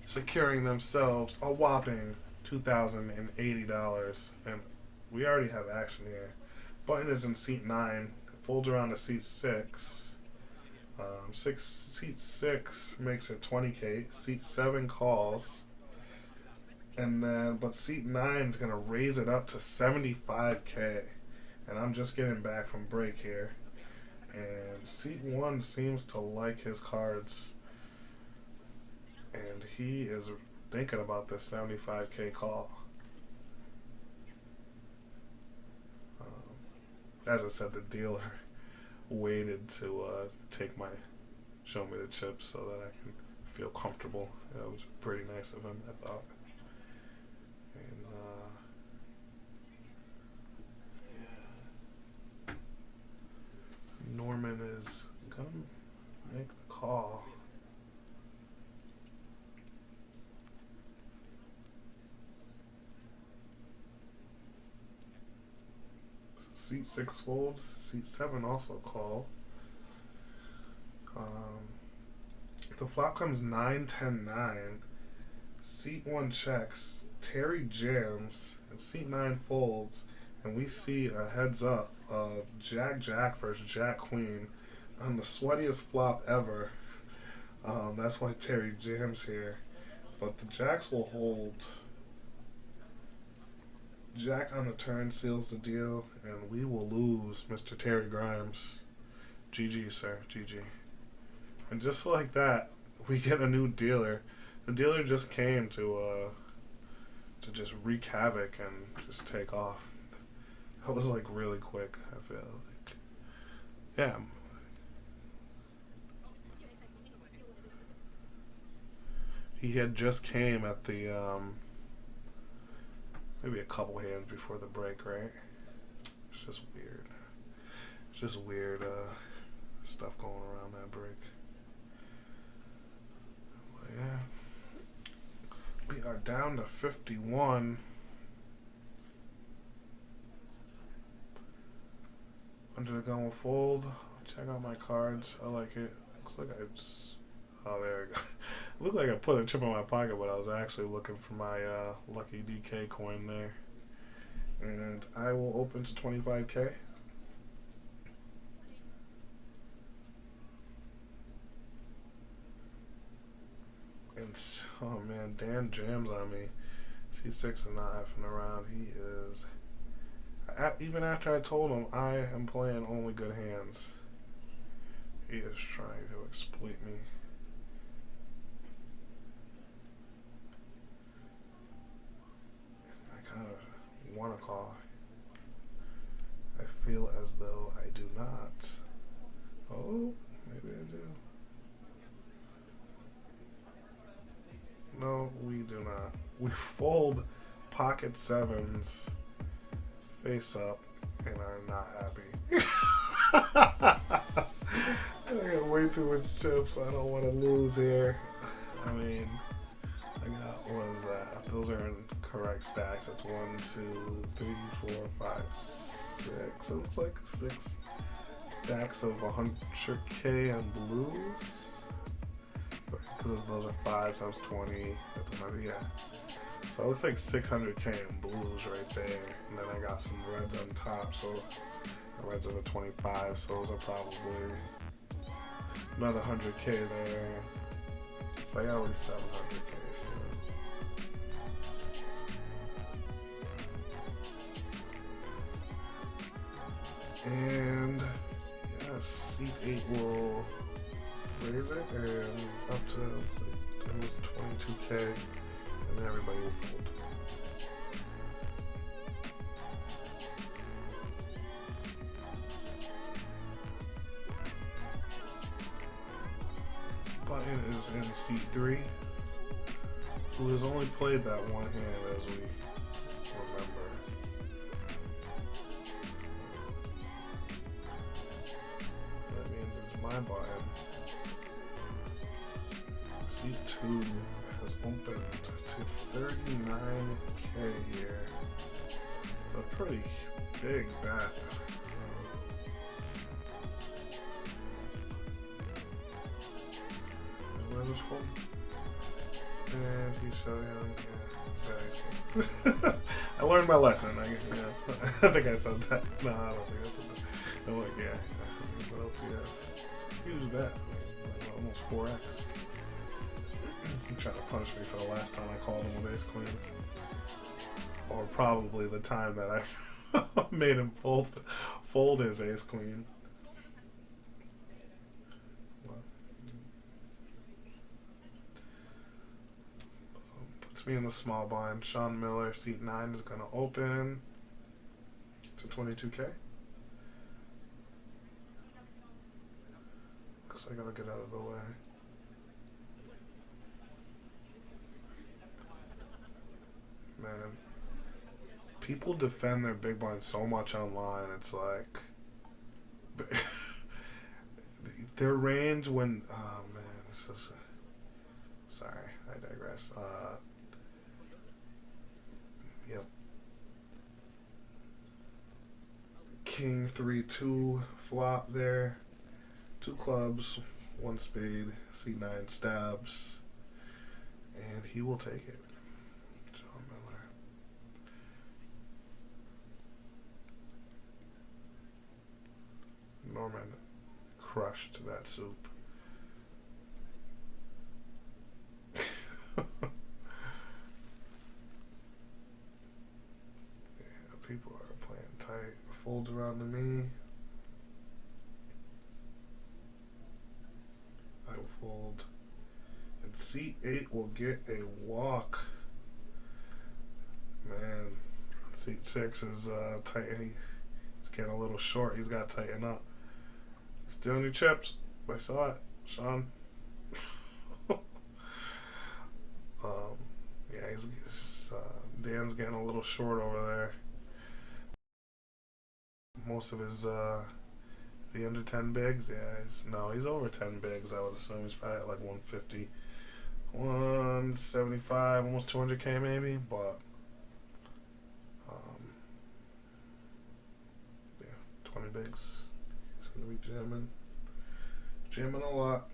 securing themselves a whopping $2,080, and we already have action here. Button is in seat 9, folds around to seat 6. Seat 6 makes it 20k. Seat 7 calls, and then but seat 9 is gonna raise it up to 75k. And I'm just getting back from break here, and seat 1 seems to like his cards, and he is thinking about this 75k call. As I said, the dealer waited to show me the chips so that I can feel comfortable. It was pretty nice of him, I thought. And yeah. Norman is gonna make the call. Seat 6 folds. Seat 7 also call. The flop comes 9-10-9. Seat 1 checks. Terry jams, and seat 9 folds, and we see a heads up of Jack versus Jack Queen on the sweatiest flop ever. That's why Terry jams here, but the jacks will hold. Jack on the turn seals the deal, and we will lose Mr. Terry Grimes. GG, sir. GG. And just like that, we get a new dealer. The dealer just came to just wreak havoc and just take off. That was like really quick, I feel like. Yeah. He had just came at the maybe a couple hands before the break, right? It's just weird. It's just weird stuff going around that break. But yeah. We are down to 51. Under the gun will fold. Check out my cards. I like it. Looks like I just... Oh, there we go. Looked like I put a chip in my pocket, but I was actually looking for my lucky DK coin there. And I will open to 25K. And oh man, Dan jams on me. He's 6 and not effing around. He is. Even after I told him I am playing only good hands, he is trying to exploit me. I kind of want to call. I feel as though I do not. Oh, maybe I do. No, we do not. We fold pocket sevens face up and are not happy. I got way too much chips. I don't want to lose here. I mean, I got, what is that? Those are in correct stacks. It's 1, 2, 3, 4, 5, 6. So it's like 6 stacks of 100K and blues. Because those are 5 times 20. That's 100, yeah. So it looks like 600K in blues right there. And then I got some reds on top. So the reds are the 25. So those are probably another 100K there. So I got at least 700K still. And yes, seat 8 will raise it and up to almost 22K, and then everybody will fold. Button is in seat 3, who has only played that one hand as we remember. That means it's my button. Seat 2 has opened to 39K here. A pretty big bet. And he showed him. Yeah, sorry. I learned my lesson. I think I said that. No, I don't think I said that. I'm like, yeah. What else do you have? Huge bet. Almost 4x. He tried to punish me for the last time I called him with ace queen. Or probably the time that I made him fold his ace queen. Puts me in the small blind. Sean Miller, seat 9 is going to open to 22K. Looks like I gotta get out of the way. Man, people defend their big blind so much online. It's like their range when oh man, it's just sorry, I digress. Yep. King 3-2 flop there. 2 clubs, 1 spade, C9 stabs, and he will take it. John Miller. Norman crushed that soup. Yeah, people are playing tight. Folds around to me. I will fold. And seat 8 will get a walk. Man, seat 6 is tight. He's getting a little short. He's got to tighten up. Stealing your chips. I saw it, Sean. Yeah, he's Dan's getting a little short over there. Most of his the under 10 bigs. Yeah, he's over 10 bigs. I would assume he's probably at like 150, 175, almost 200K maybe. But yeah, 20 bigs. He's gonna be jamming a lot.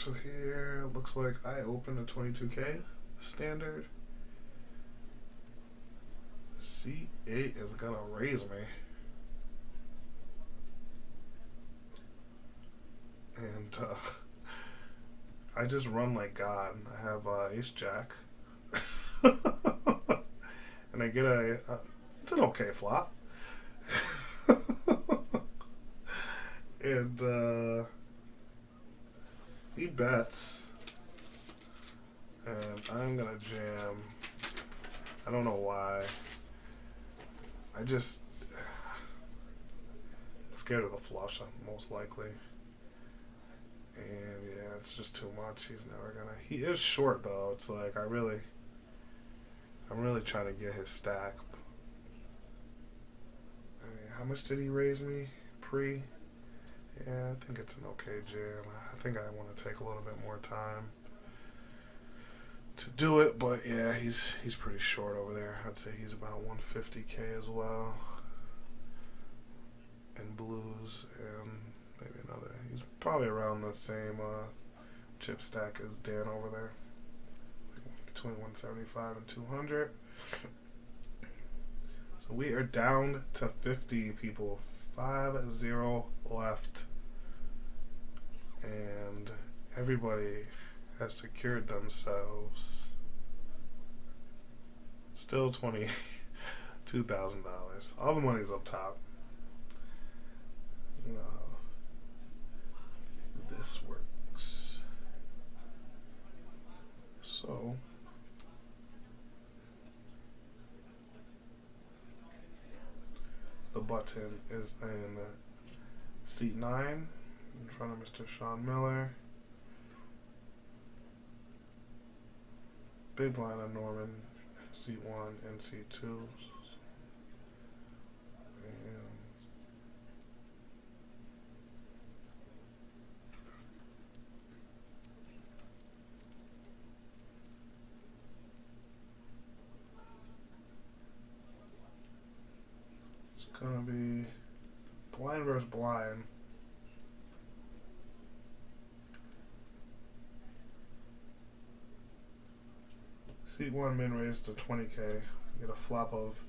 So here it looks like I opened a 22K standard. C8 is gonna raise me. And I just run like God. I have Ace Jack. And I get it's an okay flop. And he bets. And I'm gonna jam. I don't know why. I'm scared of the flush, most likely. And yeah, it's just too much. He's never gonna. He is short though. It's like I'm really trying to get his stack. I mean, how much did he raise me pre? Yeah, I think it's an okay jam. I think I want to take a little bit more time to do it, but yeah, he's pretty short over there. I'd say he's about 150K as well. And blues and maybe another. He's probably around the same chip stack as Dan over there, between 175 and 200. So we are down to 50 people. 5-0 left, and everybody has secured themselves still $22,000. All the money's up top. You know how this works. So the button is in seat 9 in front of Mr. Sean Miller. Big blind on Norman, seat 1 and seat 2. And it's gonna be blind versus blind. Seat 1 min raise to 20K. Get a flop of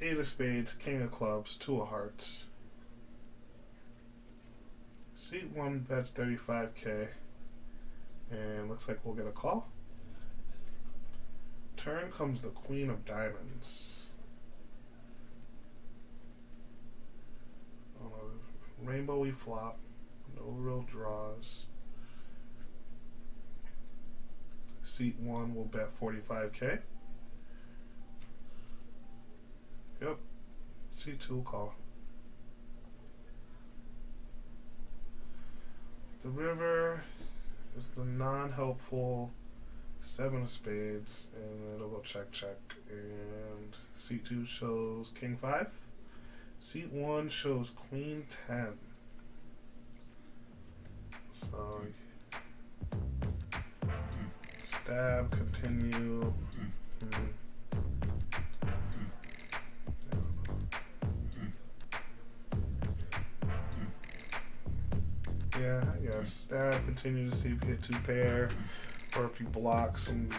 8 of spades, king of clubs, 2 of hearts. Seat 1 bets 35K. And looks like we'll get a call. Turn comes the queen of diamonds. On a rainbowy flop. No real draws. Seat 1 will bet 45K. Yep. Seat 2 will call. The river is the non-helpful 7 of spades, and it'll go check, check. And seat 2 shows king 5. Seat 1 shows queen 10. So stab, continue. Yeah, I guess. Stab, continue to see if you hit 2 pair, or if you block some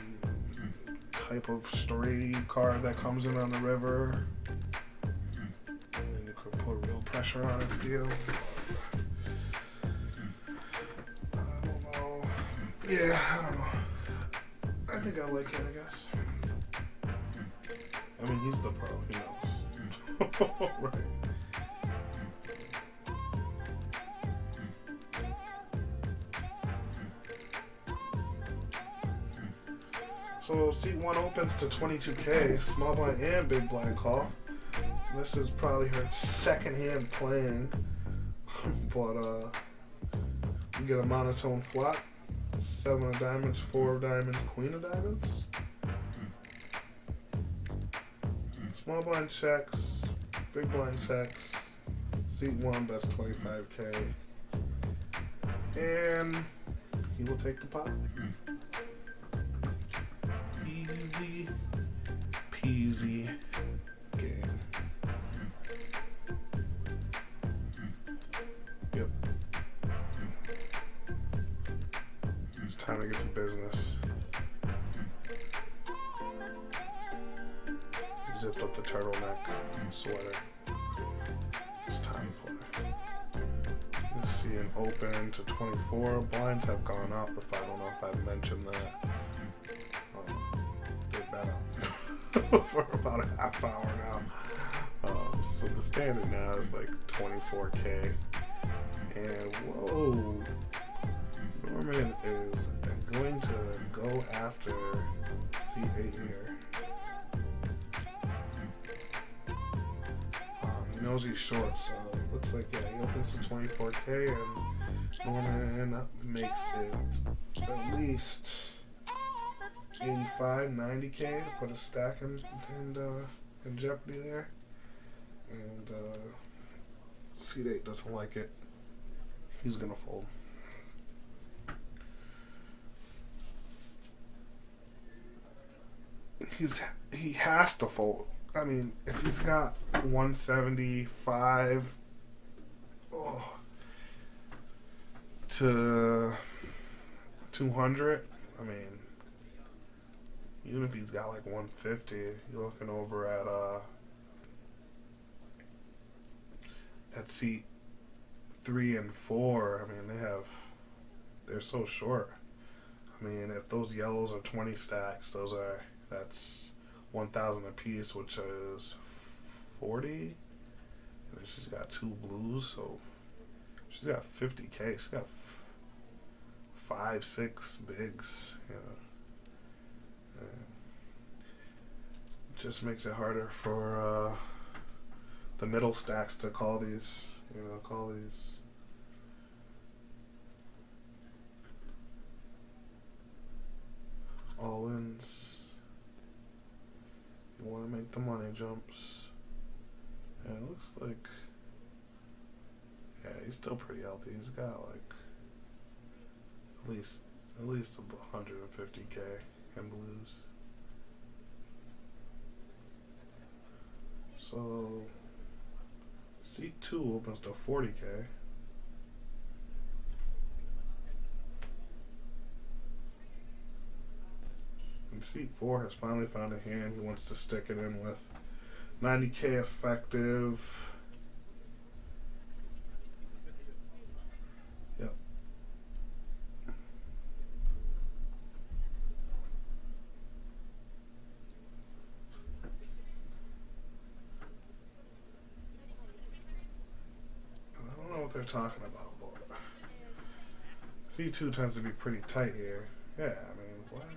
type of stray card that comes in on the river. And you could put real pressure on it still. I don't know. Yeah, I don't know. I think I like it, I guess. I mean, he's the pro. He knows. Right. So seat 1 opens to 22K, small blind and big blind call. This is probably her second hand playing, but you get a monotone flop. 7 of diamonds, 4 of diamonds, queen of diamonds. Small blind checks, big blind checks. Seat 1 bets 25K, and he will take the pot. Easy peasy game. Yep. to get to business. Zipped up the turtleneck sweater. It's time to play. You see an open to 24. Blinds have gone up. If I don't know if I've mentioned that. They've been up for about a half hour now. So the standard now is like 24K. And whoa, Norman is going to go after C8 here. He knows he's short, so it looks like, yeah, he opens to 24K, and Norman makes it at least 85, 90K to put a stack in jeopardy there. And C8 doesn't like it. He's gonna fold. He has to fold. I mean, if he's got 175 to 200, I mean, even if he's got like 150, you're looking over at seat 3 and 4. I mean, they're so short. I mean, if those yellows are 20 stacks, that's 1,000 apiece, which is 40. And then she's got 2 blues, so she's got 50K. She's got 5, 6 bigs. You know, and it just makes it harder for the middle stacks to call these. All-ins. You want to make the money jumps. And it looks like, yeah, he's still pretty healthy. He's got like at least 150K in blues. So C2 opens to 40K. And seat 4 has finally found a hand he wants to stick it in with. 90K effective. Yep. I don't know what they're talking about, but C2 tends to be pretty tight here. Yeah, I mean, what?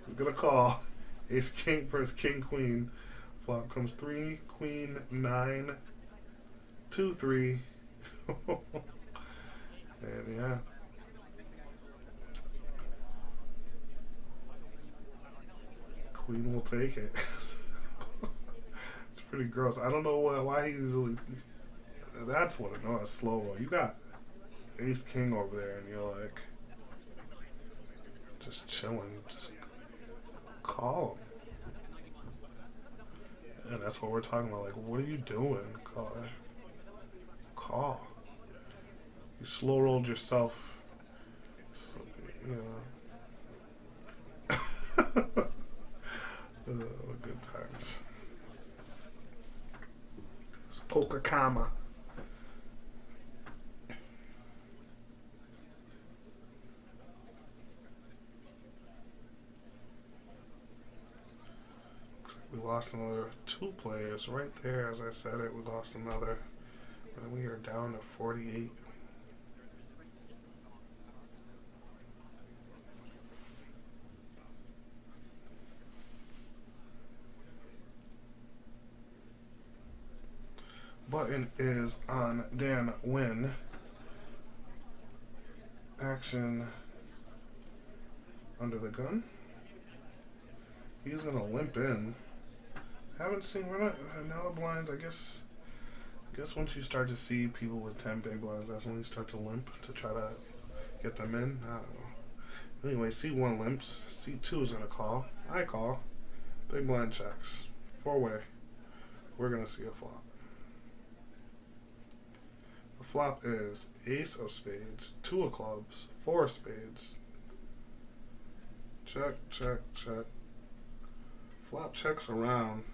He's gonna call ace king versus king queen. Flop comes 3 queen 9 2 3. And yeah, queen will take it. It's pretty gross. I don't know why he's. That's what I know. That's slow roll. You got ace king over there, and you're like just chilling. Just call him. And that's what we're talking about. Like, what are you doing? Call. You slow rolled yourself. So, you know. Good times. It's poker kama. We lost another 2 players right there. As I said it, we lost another. And we are down to 48. Button is on Dan Wynn. Action under the gun. He's going to limp in. Haven't seen, we're not, now the blinds, I guess once you start to see people with 10 big blinds, that's when you start to limp to try to get them in. I don't know. Anyway, C1 limps. C2 is going to call. I call. Big blind checks. 4-way. We're going to see a flop. The Flop is ace of spades, two of clubs, four of spades. Check, check, check. Flop checks around.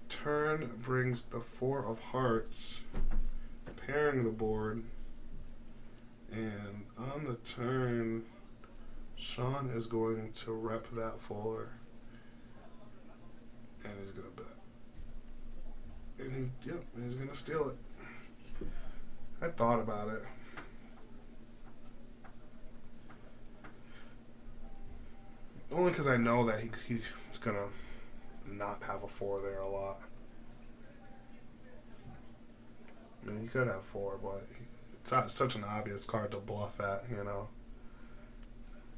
Turn brings the four of hearts, pairing the board. And on the turn, Sean is going to rep that four. And he's going to bet. And he's going to steal it. I thought about it. Only because I know that he's going to not have a four there a lot. I mean, he could have four, but it's not such an obvious card to bluff at, you know.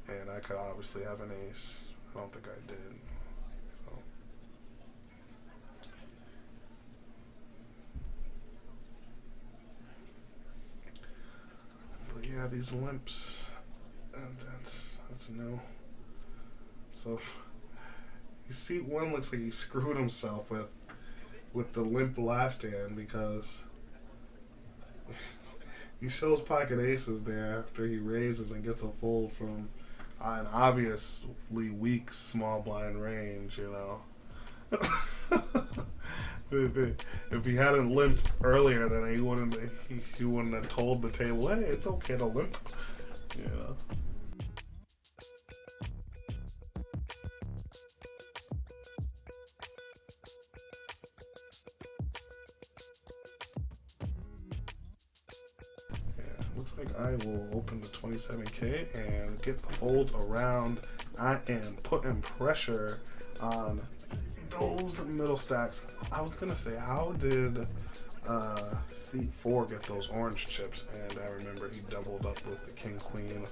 And I could obviously have an ace. I don't think I did. So. But yeah, these limps, and that's new. So you see, one looks like he screwed himself with the limp last hand because he shows pocket aces there after he raises and gets a fold from an obviously weak small blind range, you know. If he hadn't limped earlier, then he wouldn't have told the table, hey, it's okay to limp, you know. Looks like I will open to 27K and get the folds around. I am putting pressure on those middle stacks. I was going to say, how did seat 4 get those orange chips? And I remember he doubled up with the king, queen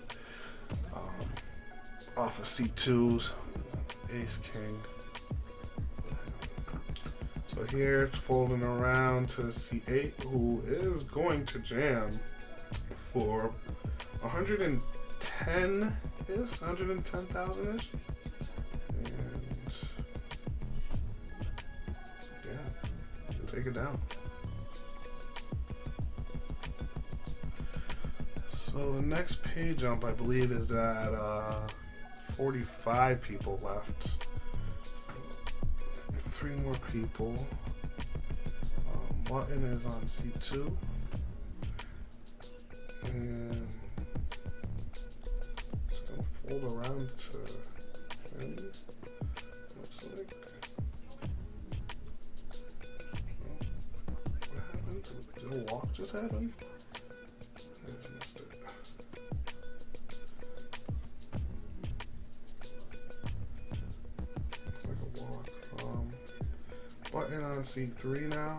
off of seat 2's ace, king. So here it's folding around to seat 8, who is going to jam for 110-ish, 110,000-ish. And yeah, he'll take it down. So the next pay jump, I believe, is at 45 people left. 3 more people. Button is on C2. And it's going to fold around to him, looks like. Oh, what happened? Did a walk just happen? I just missed it. Looks like a walk. Button on C3 now.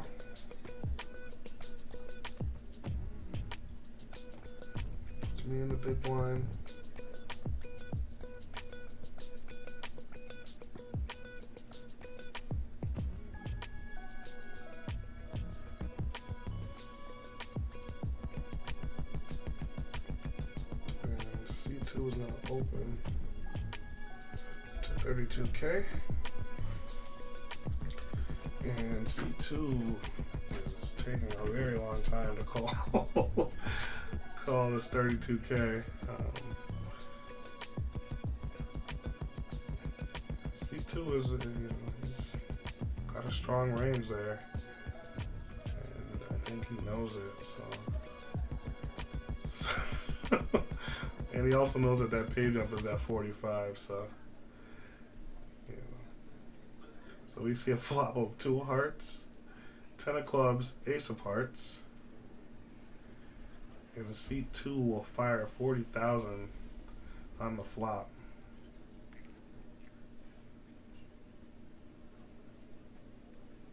Me in the big blind. And C2 is now open to 32K. And C2 is taking a very long time to call. Call this 32K. C2 is, he's got a strong range there, and I think he knows it. So, and he also knows that pay jump is at 45. So, you know. So we see a flop of 2 of hearts, 10 of clubs, ace of hearts. And C2 will fire 40,000 on the flop.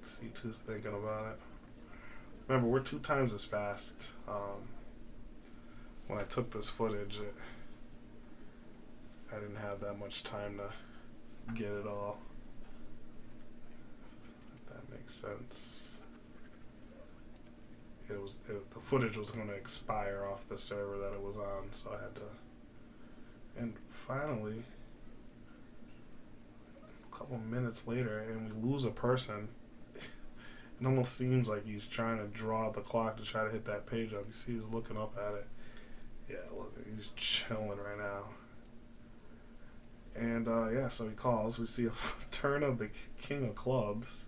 C2's thinking about it. Remember, we're 2 times as fast. When I took this footage, I didn't have that much time to get it all. If that makes sense. The footage was going to expire off the server that it was on, so I had to. And finally, a couple minutes later, and we lose a person, It almost seems like he's trying to draw the clock to try to hit that page up. You see he's looking up at it. Yeah, look, he's chilling right now. And yeah, so he calls. We see a turn of the king of clubs.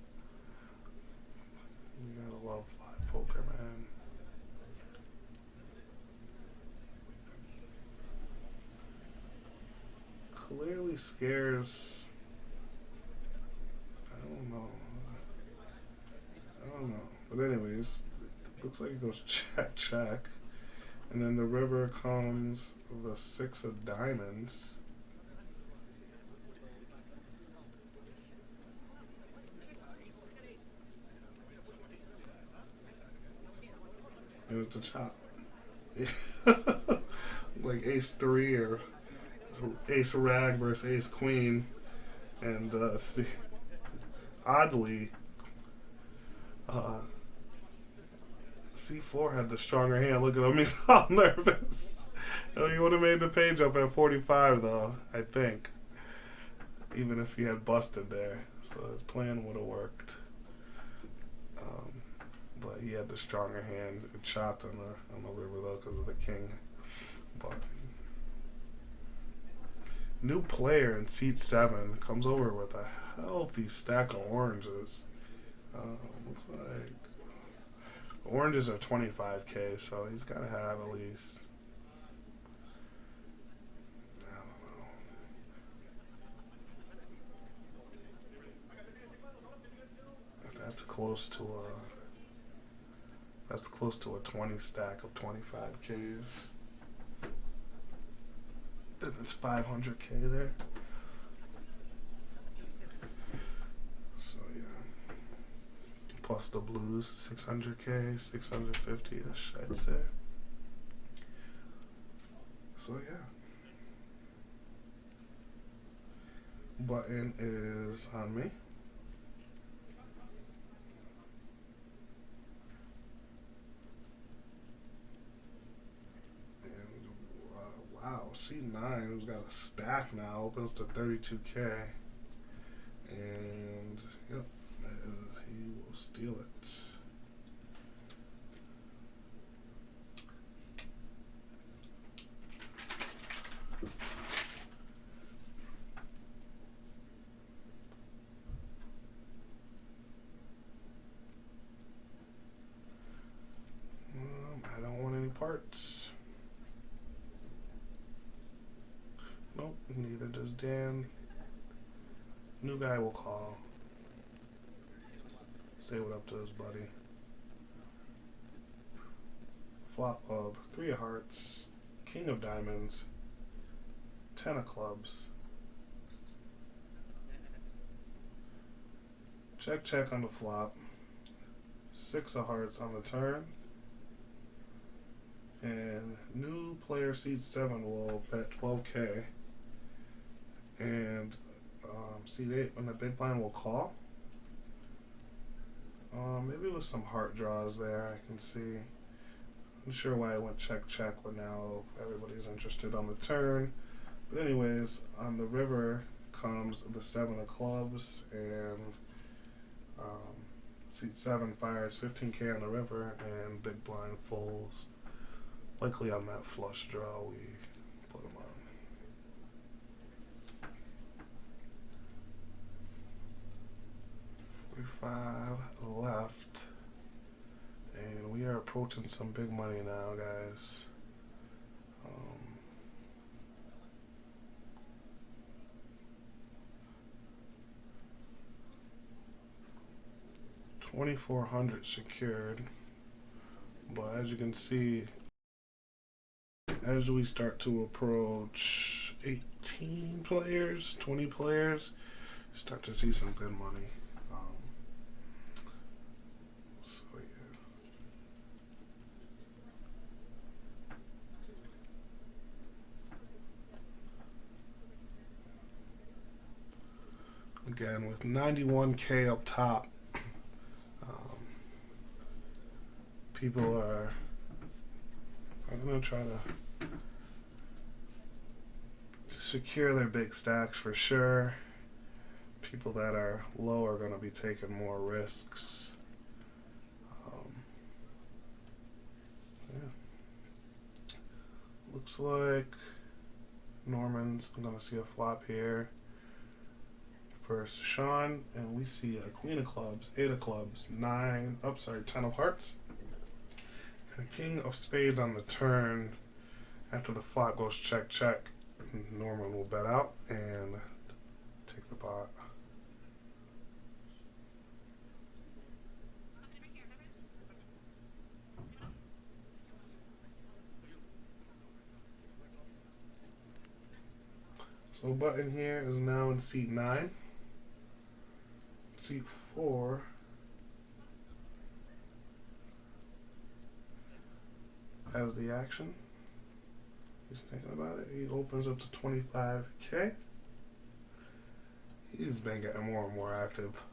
You gotta love live poker, man. Clearly scares. I don't know. But anyways, it looks like it goes check, check. And then the river comes the 6 of diamonds. And it's a chop. Like ace 3 or ace rag versus ace queen. And see, oddly, C4 had the stronger hand. Look at him, he's all nervous. He would have made the page up at 45 though, I think. Even if he had busted there. So his plan would have worked. But he had the stronger hand. It chopped on the river though because of the king. But new player in seat 7 comes over with a healthy stack of oranges. Looks like oranges are 25K, so he's got to have at least, I don't know. If that's close to a 20 stack of 25Ks. Then it's 500K there. So yeah. Plus the blues, 600K, 650-ish, I'd say. So yeah. Button is on me. Wow, C9 who's got a stack now opens to 32K, and yep, he will steal it. I don't want any parts. Nope, neither does Dan. New guy will call. Say what up to his buddy. Flop of 3 of hearts, king of diamonds, 10 of clubs. Check, check on the flop. 6 of hearts on the turn. And new player seat 7 will bet 12K. And seat 8 when the big blind will call. Maybe with some heart draws there, I can see. I'm sure why I went check check, but now everybody's interested on the turn. But anyways, on the river comes the 7 of clubs, and seat 7 fires 15K on the river, and big blind folds. Likely on that flush draw we put him on. $45 left, and we are approaching some big money now, guys. 2,400 secured, but as you can see, as we start to approach 18 players, 20 players, start to see some good money. So yeah. Again, with 91K up top, people are going to try to secure their big stacks for sure. People that are low are going to be taking more risks. Looks like Norman's gonna see a flop here. First Sean, and we see a queen of clubs, 8 of clubs, 10 of hearts, and a king of spades on the turn. After the flop goes check, check, Norman will bet out and take the pot. So button here is now in seat 9. Seat 4 has the action. He's thinking about it. He opens up to 25K. He's been getting more and more active.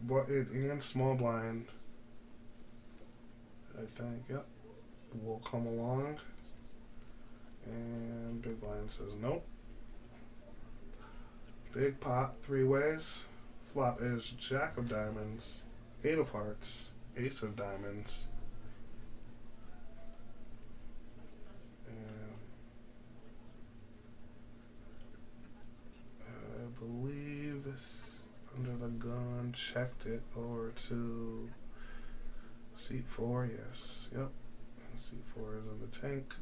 Button and small blind, I think, yep, will come along. And big blind says nope. Big pot, 3 ways. Flop is jack of diamonds, 8 of hearts, ace of diamonds, and I believe it's under the gun. Checked it over to seat 4. Yes, yep. And seat 4 is in the tank.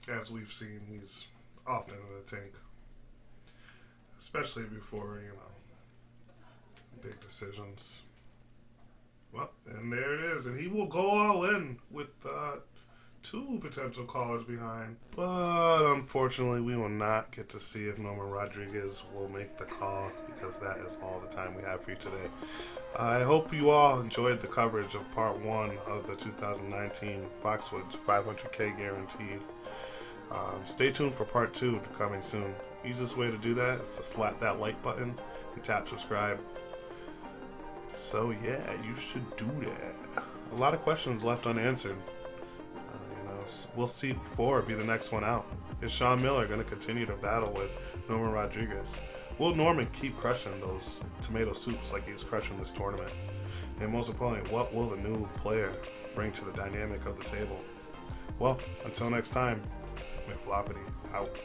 As we've seen, he's often in the tank, especially before, big decisions. Well, and there it is. And he will go all in with 2 potential callers behind. But unfortunately, we will not get to see if Norman Rodriguez will make the call, because that is all the time we have for you today. I hope you all enjoyed the coverage of part 1 of the 2019 Foxwoods 500K guaranteed. Stay tuned for part 2 coming soon. Easiest way to do that is to slap that like button and tap subscribe. So yeah, you should do that. A lot of questions left unanswered. We'll see 4 be the next one out. Is Sean Miller going to continue to battle with Norman Rodriguez? Will Norman keep crushing those tomato soups like he's crushing this tournament? And most importantly, what will the new player bring to the dynamic of the table? Well, until next time, McFloppity out.